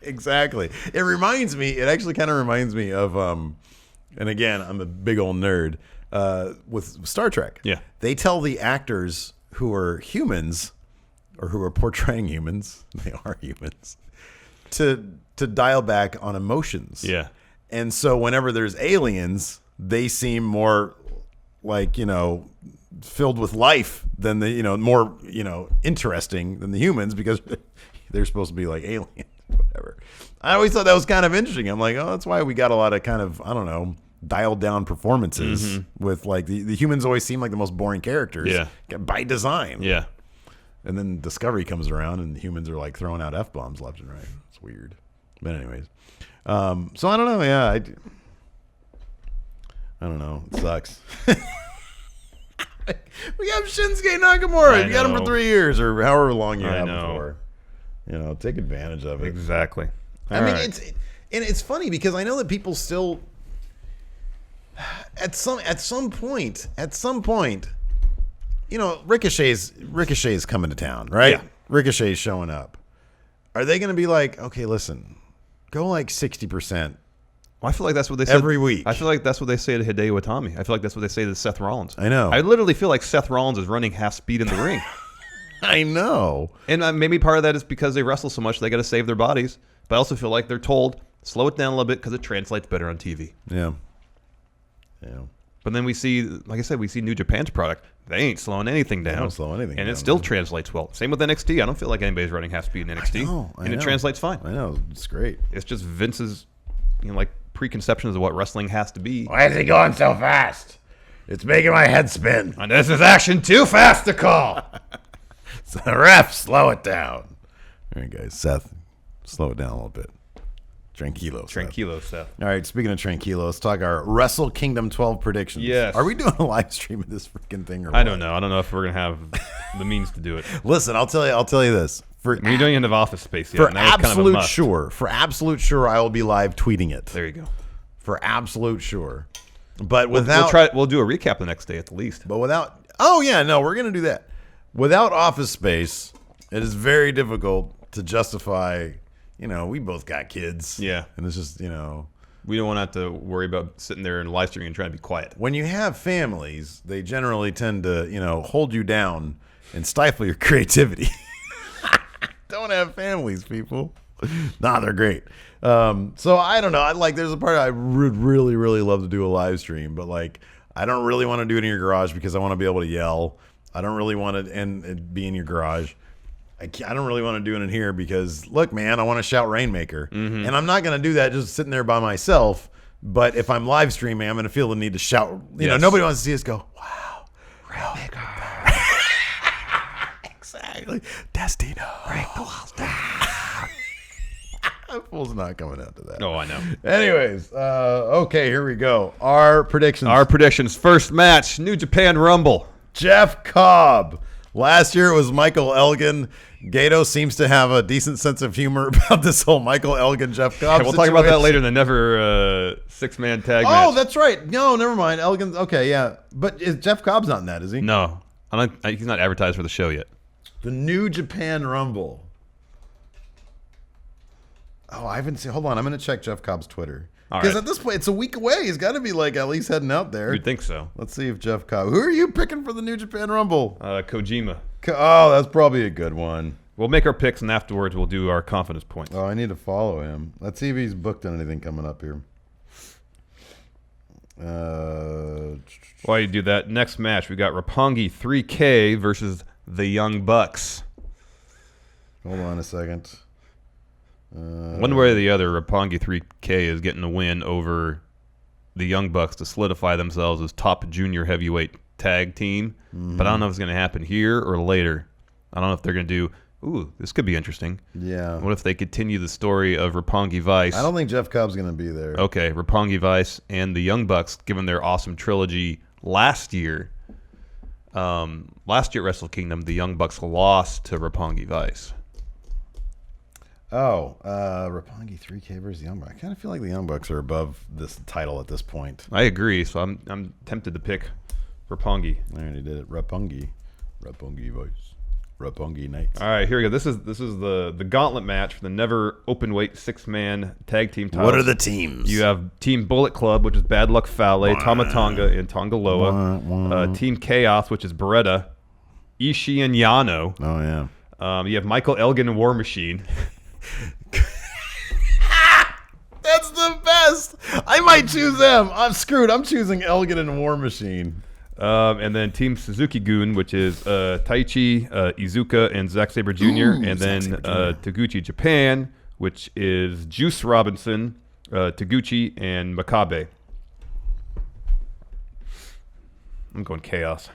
Exactly. It actually kind of reminds me of, and again, I'm a big old nerd, with Star Trek.
Yeah.
They tell the actors who are humans, or who are portraying humans, they are humans, to dial back on emotions.
Yeah.
And so whenever there's aliens, they seem more like, filled with life than the, more, interesting than the humans, because they're supposed to be like aliens or whatever. I always thought that was kind of interesting. I'm like, oh, that's why we got a lot of kind of, I don't know, dialed down performances with like the humans always seem like the most boring characters by design.
Yeah.
And then Discovery comes around and humans are like throwing out F-bombs left and right. It's weird. But anyways. So I don't know. Yeah. I don't know. It sucks. We have Shinsuke Nakamura. You got him for 3 years or however long you have him for. Take advantage of it.
Exactly.
I mean, it's funny because I know that people still at some point, Ricochet's coming to town, right?
Yeah.
Ricochet's showing up. Are they going to be like, okay, listen, go like 60%?
Well, I feel like that's what they say
every week.
I feel like that's what they say to Hideo Itami. I feel like that's what they say to Seth Rollins.
I know.
I literally feel like Seth Rollins is running half speed in the ring.
I know.
And maybe part of that is because they wrestle so much, they got to save their bodies. But I also feel like they're told, slow it down a little bit because it translates better on TV.
Yeah.
But then we see, like I said, we see New Japan's product. They ain't slowing anything down.
They don't slow anything
and
down,
it still
man.
translates well. Same with NXT. I don't feel like anybody's running half speed in NXT.
I
It
know.
translates fine.
I know. It's great.
It's just Vince's, like preconceptions of what wrestling has to be.
Why is he going so fast? It's making my head spin.
And this is action too fast to call.
So the ref, slow it down. All right, guys. Seth, slow it down a little bit. Tranquilo.
Seth.
All right, speaking of Tranquilo, let's talk our Wrestle Kingdom 12 predictions.
Yes.
Are we doing a live stream of this freaking thing or
I
what?
don't know. I don't know if we're going to have the means to do it.
Listen, I'll tell you this.
We don't even have office space yet.
For
and that was kind of a
absolute
must.
sure, I will be live tweeting it.
There you go.
For absolute sure. But without
We'll do a recap the next day at the least.
But without we're going to do that. Without office space, it is very difficult to justify, we both got kids.
Yeah.
And it's just,
We don't want to have to worry about sitting there and live streaming and trying to be quiet.
when you have families, they generally tend to, hold you down and stifle your creativity. Don't have families, people. Nah, they're great. So I don't know. There's a part I would really, really love to do a live stream, but I don't really want to do it in your garage because I want to be able to yell. I don't really want to and be in your garage. I don't really want to do it in here because, look, man, I want to shout Rainmaker.
Mm-hmm.
And I'm not going to do that just sitting there by myself. But if I'm live streaming, I'm going to feel the need to shout.
Yes.
Nobody wants to see us go, wow, Rainmaker. Exactly. Destino. Break the walls down. That fool's not coming out to that.
Oh, I know.
Anyways, okay, here we go. Our predictions.
First match, New Japan Rumble.
Jeff Cobb. Last year it was Michael Elgin. Gato seems to have a decent sense of humor about this whole Michael Elgin, Jeff Cobb
We'll talk about that later in the Never six-man tag match.
Oh, that's right. No, never mind. Elgin. Okay, yeah. But Jeff Cobb's not in that, is he?
No. He's not advertised for the show yet.
The New Japan Rumble. Oh, I haven't seen. Hold on, I'm going to check Jeff Cobb's Twitter.
All
Because
right.
at this point, it's a week away. He's got to be like at least heading out there.
You'd think so.
Let's see if Jeff Cobb. Who are you picking for the New Japan Rumble?
Kojima.
Oh, that's probably a good one.
We'll make our picks, and afterwards we'll do our confidence points.
Oh, I need to follow him. Let's see if he's booked on anything coming up here.
While you do that, next match we got Roppongi 3K versus the Young Bucks.
Hold on a second.
One way or the other, Roppongi 3K is getting a win over the Young Bucks to solidify themselves as top junior heavyweight tag team. But I don't know if it's going to happen here or later. I don't know if they're going to do. Ooh, this could be interesting.
Yeah.
What if they continue the story of Roppongi Vice?
I don't think Jeff Cobb's going to be there.
Okay, Roppongi Vice and the Young Bucks, given their awesome trilogy last year. Last year at Wrestle Kingdom, the Young Bucks lost to Roppongi Vice.
Oh, Roppongi 3K versus the Young Bucks. I kind of feel like the Young Bucks are above this title at this point.
I agree, so I'm tempted to pick Roppongi.
I already did it. Roppongi Vice. Roppongi Knights.
All right, here we go. This is the gauntlet match for the never open weight 6-man tag team titles.
What are the teams?
You have Team Bullet Club, which is Bad Luck Fale, Tamatanga, and Tongaloa. Team Chaos, which is Beretta, Ishii, and Yano.
Oh, yeah.
You have Michael Elgin and War Machine.
That's the best. I might choose them. I'm screwed. I'm choosing Elgin and War Machine.
And then Team Suzuki-gun, which is Taichi, Iizuka, and Zack Sabre Jr. And then Taguchi Japan, which is Juice Robinson, Taguchi, and Makabe. I'm going Chaos.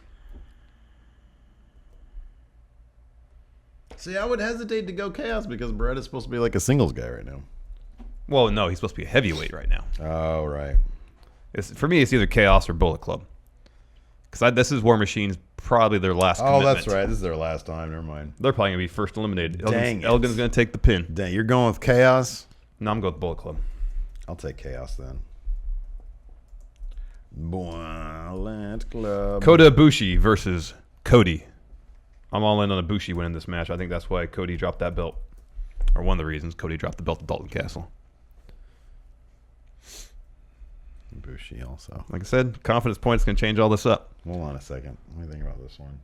See, I would hesitate to go Chaos because Beretta's supposed to be like a singles guy right now.
Well, no, he's supposed to be a heavyweight right now.
Oh, right.
For me, it's either Chaos or Bullet Club. Because this is War Machine's probably their last commitment.
Oh, that's right. This is their last time. Never mind.
They're probably going to be first eliminated.
Dang it.
Elgin's going to take the pin.
Dang, you're going with Chaos?
No, I'm going with Bullet Club.
I'll take Chaos then. Bullet Club.
Kota Ibushi versus Cody. I'm all in on Ibushi winning this match. I think that's why Cody dropped that belt. Or one of the reasons Cody dropped the belt to Dalton Castle.
Bushi also.
Like I said, confidence points going to change all this up.
Hold on a second. Let me think about this one.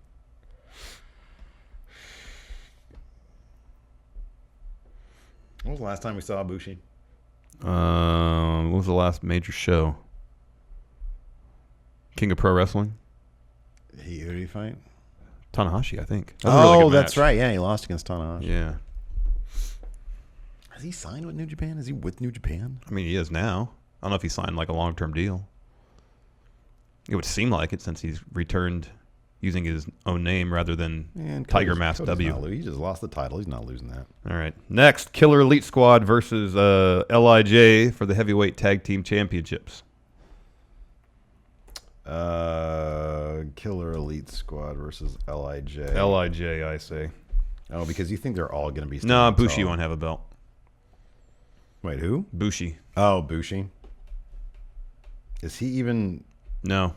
When was the last time we saw Bushi?
What was the last major show? King of Pro Wrestling?
Who did he fight?
Tanahashi, I think. That was a really good
that's
match.
right. Yeah, he lost against Tanahashi.
Yeah.
Has he signed with New Japan? Is he with New Japan?
I mean, he is now. I don't know if he signed like a long-term deal. It would seem like it since he's returned using his own name rather than Tiger Mask W.
He just lost the title. He's not losing that.
All right. Next, Killer Elite Squad versus LIJ for the Heavyweight Tag Team Championships.
Killer Elite Squad versus LIJ.
LIJ, I say.
Oh, because you think they're all going to be...
No, Bushi won't have a belt.
Wait, who?
Bushi.
Oh, Bushi. Is he even...
No.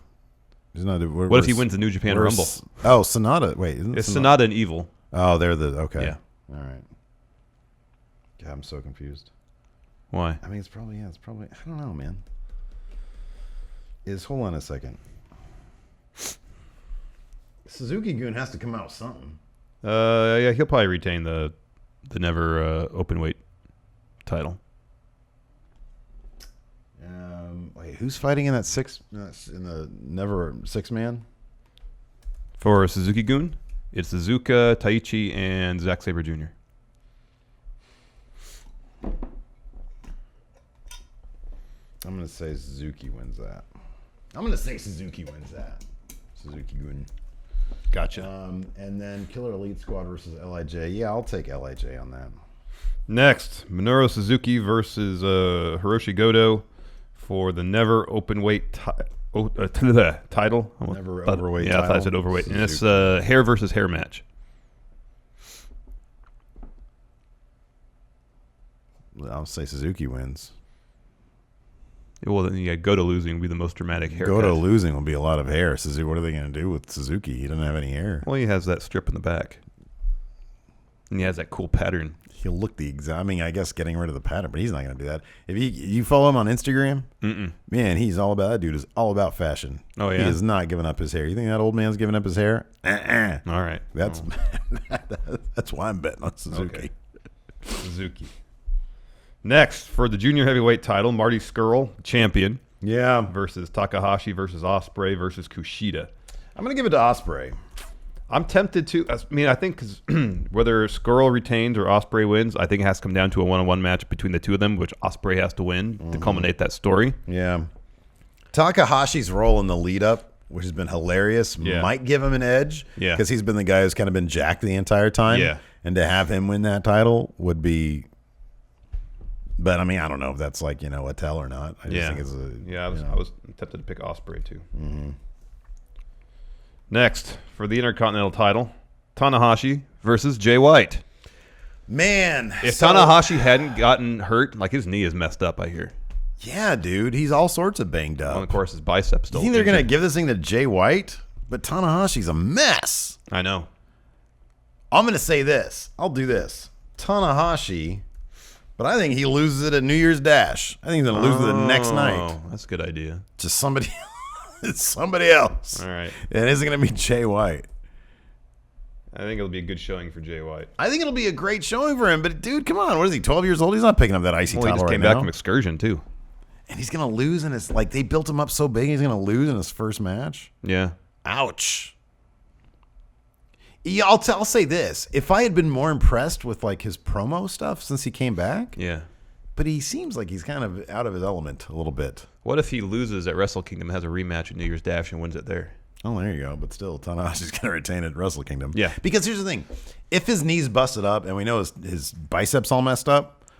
He's not,
what if he wins the New Japan Rumble?
Oh, Sonata. Wait, isn't
It's Sonata and Evil.
Oh, they're the... Okay.
Yeah.
All right. God, I'm so confused.
Why?
I mean, it's probably... I don't know, man. Hold on a second. Suzuki-gun has to come out with something.
Yeah, he'll probably retain the never open weight title.
Wait, who's fighting in that in the never 6-man?
For Suzuki-gun, it's Iizuka, Taichi, and Zack Sabre Jr.
I'm gonna say Suzuki wins that. I'm gonna say Suzuki wins that. Suzuki-gun.
Gotcha.
And then Killer Elite Squad versus LIJ. Yeah, I'll take LIJ on that.
Next, Minoru Suzuki versus Hiroshi Goto for the never open weight title.
Never overweight
Yeah, I thought I
title.
said overweight. And it's
Suzuki.
hair versus hair match.
I'll say Suzuki wins.
Well, then yeah, Goto losing would be the most dramatic haircut.
Goto losing will be a lot of hair. Suzuki, what are they going to do with Suzuki? He doesn't have any hair.
Well, he has that strip in the back. And he has that cool pattern.
He'll look the exact. I mean, I guess getting rid of the pattern, but he's not going to do that. If you follow him on Instagram, man, he's all about that dude. Is all about fashion.
Oh yeah,
he is not giving up his hair. You think that old man's giving up his hair?
All right,
that's why I'm betting on Suzuki.
Okay. Suzuki. Next for the junior heavyweight title, Marty Scurll, champion.
Yeah,
versus Takahashi versus Ospreay versus Kushida.
I'm going to give it to Ospreay.
I'm tempted to. I mean, I think cause whether Scurll retains or Ospreay wins, I think it has to come down to a one-on-one match between the two of them, which Ospreay has to win to culminate that story.
Yeah. Takahashi's role in the lead-up, which has been hilarious, might give him an edge.
Yeah.
Because he's been the guy who's kind of been jacked the entire time.
Yeah.
And to have him win that title would be... But, I mean, I don't know if that's like, a tell or not. I just think it's a...
I was tempted to pick Ospreay, too. Mm-hmm. Next, for the Intercontinental title, Tanahashi versus Jay White.
Man.
If Tanahashi hadn't gotten hurt, like his knee is messed up, I hear.
Yeah, dude. He's all sorts of banged up.
Well, of course, his biceps still.
You think they're going to give this thing to Jay White? But Tanahashi's a mess.
I know.
I'm going to say this. I'll do this. Tanahashi, but I think he loses it at New Year's Dash. I think he's going to lose it the next night.
Oh, that's a good idea.
Just somebody it's somebody else.
All right.
It isn't going to be Jay White.
I think it'll be a good showing for Jay White.
I think it'll be a great showing for him. But, dude, come on. What is he, 12 years old? He's not picking up that IC title right now.
He just came back from excursion, too.
And he's going to lose in his, like, they built him up so big, he's going to lose in his first match.
Yeah.
Ouch. Yeah, I'll say this. If I had been more impressed with, like, his promo stuff since he came back.
Yeah.
But he seems like he's kind of out of his element a little bit.
What if he loses at Wrestle Kingdom, has a rematch at New Year's Dash, and wins it there?
Oh, there you go. But still, Tanahashi's going to retain it at Wrestle Kingdom.
Yeah.
Because here's the thing. If his knee's busted up and we know his biceps all messed up,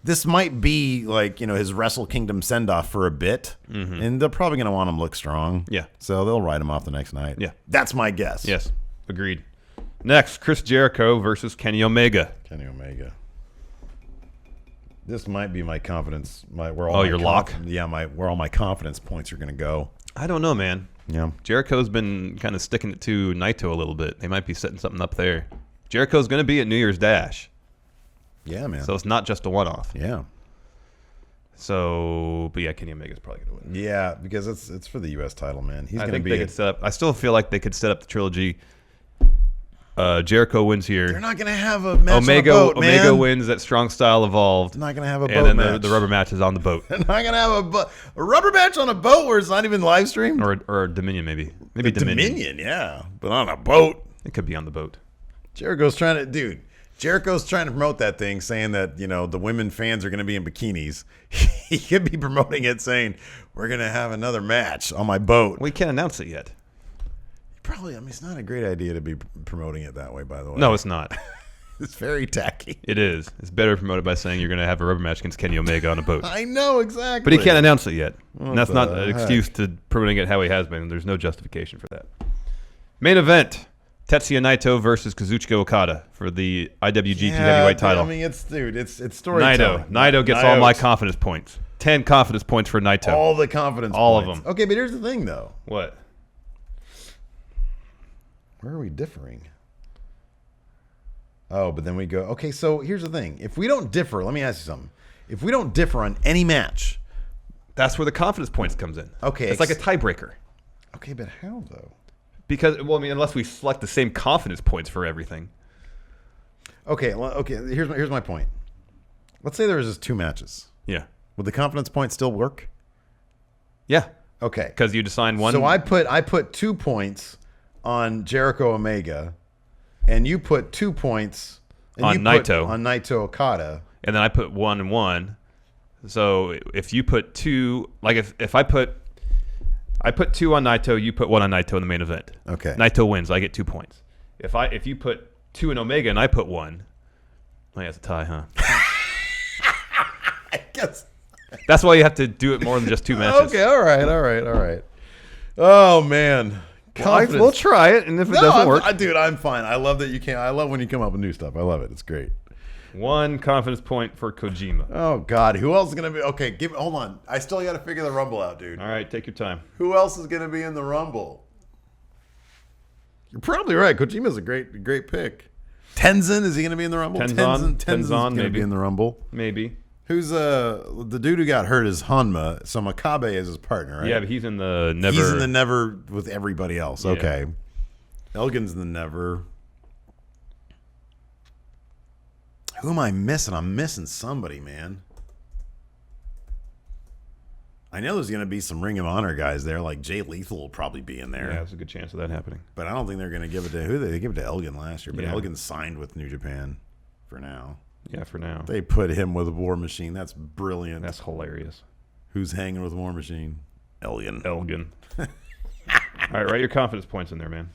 this might be like, his Wrestle Kingdom send-off for a bit. Mm-hmm. And they're probably going to want him to look strong.
Yeah.
So they'll write him off the next night.
Yeah.
That's my guess.
Yes. Agreed. Next, Chris Jericho versus Kenny Omega.
Kenny Omega. This might be my confidence. Your lock? Yeah, where all my confidence points are going to go.
I don't know, man.
Yeah.
Jericho's been kind of sticking it to Naito a little bit. They might be setting something up there. Jericho's going to be at New Year's Dash.
Yeah, man.
So it's not just a one-off.
Yeah.
So, but yeah, Kenny Omega's probably going to win.
Yeah, because it's for the U.S. title, man. He's
I
going to
think
be.
They could set up. I still feel like they could set up the trilogy. Jericho wins here.
They're not going to have a match
Omega,
on a boat, man.
Omega wins at Strong Style Evolved.
They're not going to have a boat
and then
match.
the rubber match is on the boat.
They're not going to have a rubber match on a boat where it's not even live streamed?
Or Dominion, maybe. Maybe
Dominion, yeah. But on a boat.
It could be on the boat.
Jericho's trying to promote that thing, saying that, the women fans are going to be in bikinis. He could be promoting it saying, we're going to have another match on my boat.
We can't announce it yet.
Probably, it's not a great idea to be promoting it that way, by the way.
No, it's not.
It's very tacky.
It is. It's better promoted by saying you're going to have a rubber match against Kenny Omega on a boat.
I know, exactly.
But he can't announce it yet. And that's not an excuse to promoting it how he has been. There's no justification for that. Main event, Tetsuya Naito versus Kazuchika Okada for the IWGP Heavyweight title.
I mean, it's storytelling.
Naito gets all my confidence points. 10 confidence points for Naito.
All the confidence
all
points.
of them.
Okay, but here's the thing, though.
What?
Where are we differing? Oh, but then we go, okay, so here's the thing. If we don't differ, let me ask you something. If we don't differ on any match.
That's where the confidence points comes in.
Okay.
It's like a tiebreaker.
Okay, but how, though?
Because, unless we select the same confidence points for everything.
Okay, here's my point. Let's say there was just two matches.
Yeah.
Would the confidence points still work?
Yeah.
Okay.
Because you'd assign one.
So I put 2 points on Jericho Omega, and you put 2 points
on Naito.
On Naito Okada.
And then I put 1 and 1. So if you put 2, like if I put 2 on Naito, you put 1 on Naito in the main event.
Okay.
Naito wins. I get 2 points. If you put 2 in Omega and I put 1, it's a tie, huh?
I guess.
That's why you have to do it more than just 2 matches.
Okay, all right. Oh, man.
We'll try it, and if it doesn't work.
Dude, I'm fine. I love that you can. I love when you come up with new stuff. I love it. It's great.
1 confidence point for Kojima.
Oh, God. Who else is going to be? Okay, hold on. I still got to figure the Rumble out, dude.
All right, take your time.
Who else is going to be in the Rumble? You're probably right. Kojima's a great pick. Tenzin, is he going to be in the Rumble?
Tenzin's
going to
maybe.
be in the Rumble.
Maybe.
Who's the dude who got hurt is Hanma, so Makabe is his partner, right?
Yeah, but he's in the Never.
He's in the Never with everybody else.
Yeah.
Okay. Elgin's in the Never. Who am I missing? I'm missing somebody, man. I know there's going to be some Ring of Honor guys there, like Jay Lethal will probably be in there.
Yeah, there's a good chance of that happening.
But I don't think they're going to give it to who they give it to Elgin last year. But
Yeah.
Elgin signed with New Japan for now.
Yeah, for now.
They put him with War Machine. That's brilliant.
That's hilarious.
Who's hanging with War Machine? Elgin.
All right, write your confidence points in there, man.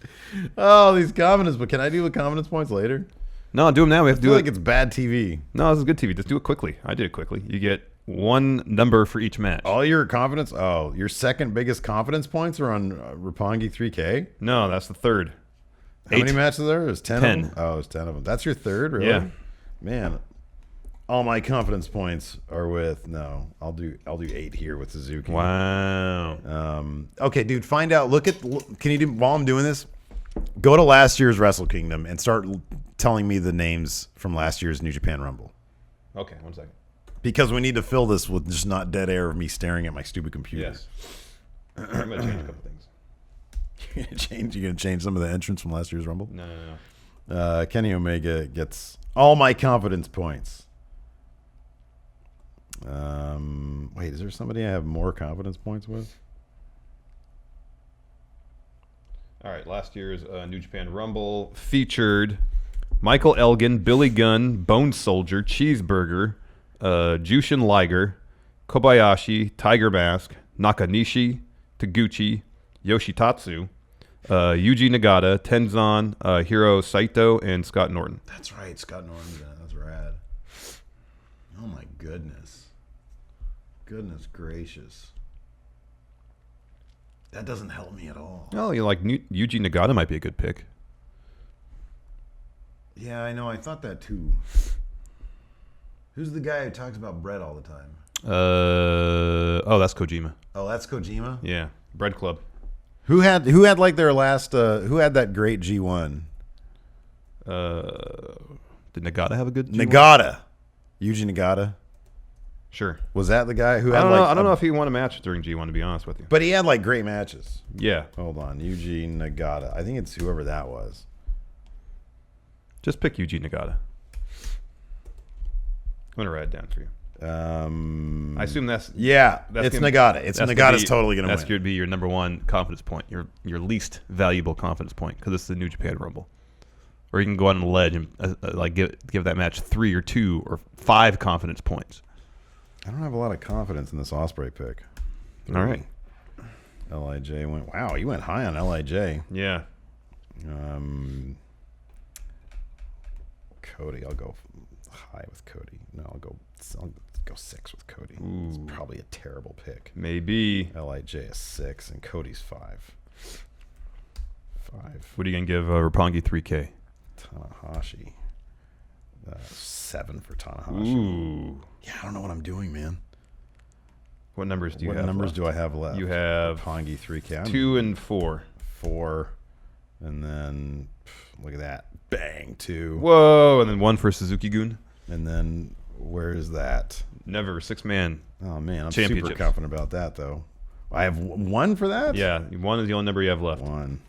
Oh, these confidence. But can I do the confidence points later?
No, do them now. We have
I
to do
feel
it.
like it's bad TV.
No, this is good TV. Just do it quickly. I did it quickly. You get one number for each match.
All your confidence. Oh, your second biggest confidence points are on Roppongi 3K.
No, that's the third.
How many matches are there? There's 10
10.
of them? Oh, it's 10 of them. That's your third, really?
Yeah.
Man, all my confidence points are with I'll do 8 here with Suzuki.
Wow.
Okay, dude, find out. Can you do while I'm doing this? Go to last year's Wrestle Kingdom and start telling me the names from last year's New Japan Rumble.
Okay, 1 second.
Because we need to fill this with just not dead air of me staring at my stupid computer.
Yes. I'm going to change a couple things.
You're gonna change some of the entrance from last year's Rumble?
No.
Kenny Omega gets all my confidence points. Wait, is there somebody I have more confidence points with?
All right, last year's New Japan Rumble featured Michael Elgin, Billy Gunn, Bone Soldier, Cheeseburger, Jushin Liger, Kobayashi, Tiger Mask, Nakanishi, Taguchi, Yoshitatsu, Yuji Nagata, Tenzan, Hiro Saito, and Scott Norton.
That's right, Scott Norton's in it. That's rad. Oh my goodness. Goodness gracious. That doesn't help me at all.
Oh, you like Yuji Nagata might be a good pick.
Yeah, I know. I thought that too. Who's the guy who talks about bread all the time?
That's Kojima.
Oh, that's Kojima?
Yeah, Bread Club.
Who had like their last who had that great G1?
Did Nagata have a good G1?
Nagata. Yuji Nagata.
Sure.
Was that the guy who had
I don't know if he won a match during G1, to be honest with you.
But he had like great matches.
Yeah.
Hold on. Yuji Nagata. I think it's whoever that was.
Just pick Yuji Nagata. I'm going to write it down for you. I assume that's
it's Nagata. It's Nagata's totally going to win.
That's going to be your number one confidence point, your least valuable confidence point, because it's the New Japan Rumble. Or you can go on the ledge and give that match 3 or 2 or 5 confidence points.
I don't have a lot of confidence in this Ospreay pick.
All right.
LIJ went. Wow, you went high on LIJ.
Yeah.
Cody, I'll go high with Cody. No, I'll go 6 with Cody.
Ooh.
It's probably a terrible pick.
Maybe.
LIJ is 6 and Cody's 5. 5.
What are you going to give Roppongi 3K?
Tanahashi. 7 for Tanahashi.
Ooh.
Yeah, I don't know what I'm doing, man.
What numbers do you have?
What numbers
left?
do I have left?
You have
Roppongi 3K.
2 and 4.
4. And then, look at that. Bang, 2.
Whoa, and then 1 for Suzuki-gun.
And then, where is that?
Never, 6-man.
Oh, man, I'm super confident about that, though. I have 1 for that?
Yeah, 1 is the only number you have left.
1.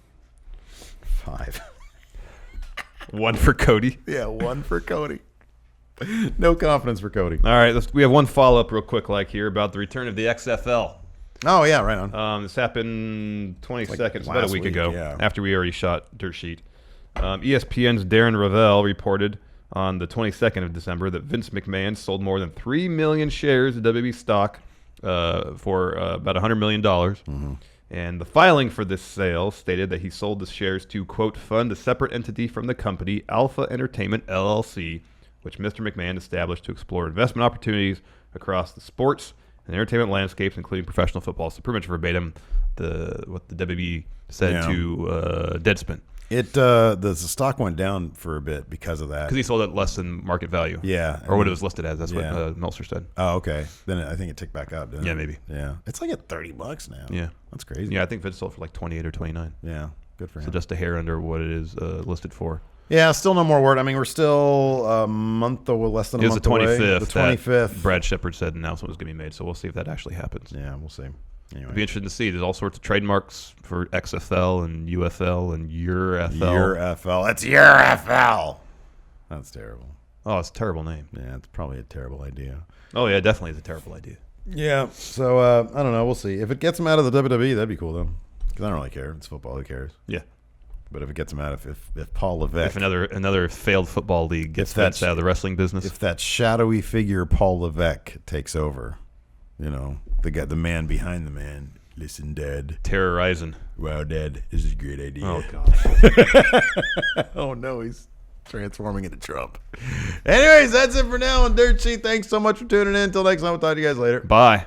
5.
1 for Cody.
Yeah, 1 for Cody. No confidence for Cody.
All right, we have one follow-up real quick here about the return of the XFL.
Oh, yeah, right on.
This happened 22nd,
Like
about a week ago,
yeah.
after we already shot Dirt Sheet. ESPN's Darren Ravel reported on the 22nd of December that Vince McMahon sold more than 3 million shares of WWE stock for about $100 million.
Mm-hmm.
And the filing for this sale stated that he sold the shares to, quote, fund a separate entity from the company, Alpha Entertainment, LLC, which Mr. McMahon established to explore investment opportunities across the sports and entertainment landscapes, including professional football. So pretty much verbatim what the WWE said to Deadspin.
The stock went down for a bit because of that.
Because he sold it less than market value.
Yeah.
Or what it was listed as. That's
Yeah.
what Meltzer said.
Oh, okay. Then I think it ticked back up, didn't it?
Yeah, maybe.
Yeah. It's like at $30 now.
Yeah.
That's crazy.
Yeah, I think Vince sold for like 28 or 29.
Yeah. Good for him.
So just a hair under what it is listed for.
Yeah, still no more word. I mean, we're still a month or less than a
It was
month
the 25th.
away. The 25th.
Brad Shepard said an announcement was going to be made, so we'll see if that actually happens.
Yeah, we'll see. Anyway.
It'll be interesting to see. There's all sorts of trademarks for XFL and UFL and URFL.
URFL. That's URFL. That's terrible.
Oh, it's a terrible name.
Yeah, it's probably a terrible idea.
Oh, yeah, definitely is a terrible idea.
Yeah, so I don't know. We'll see. If it gets him out of the WWE, that'd be cool, though. Because I don't really care. It's football. Who cares?
Yeah.
But if it gets him out, if Paul Levesque...
If another failed football league gets fenced out of the wrestling business.
If that shadowy figure Paul Levesque takes over, you know, the man behind the man, listen, Dad.
Terrorizing.
Wow, Dad, this is a great idea.
Oh, gosh.
Oh, no, he's transforming into Trump. Anyways, that's it for now on Dirt Sheet. Thanks so much for tuning in. Until next time, we'll talk to you guys later.
Bye.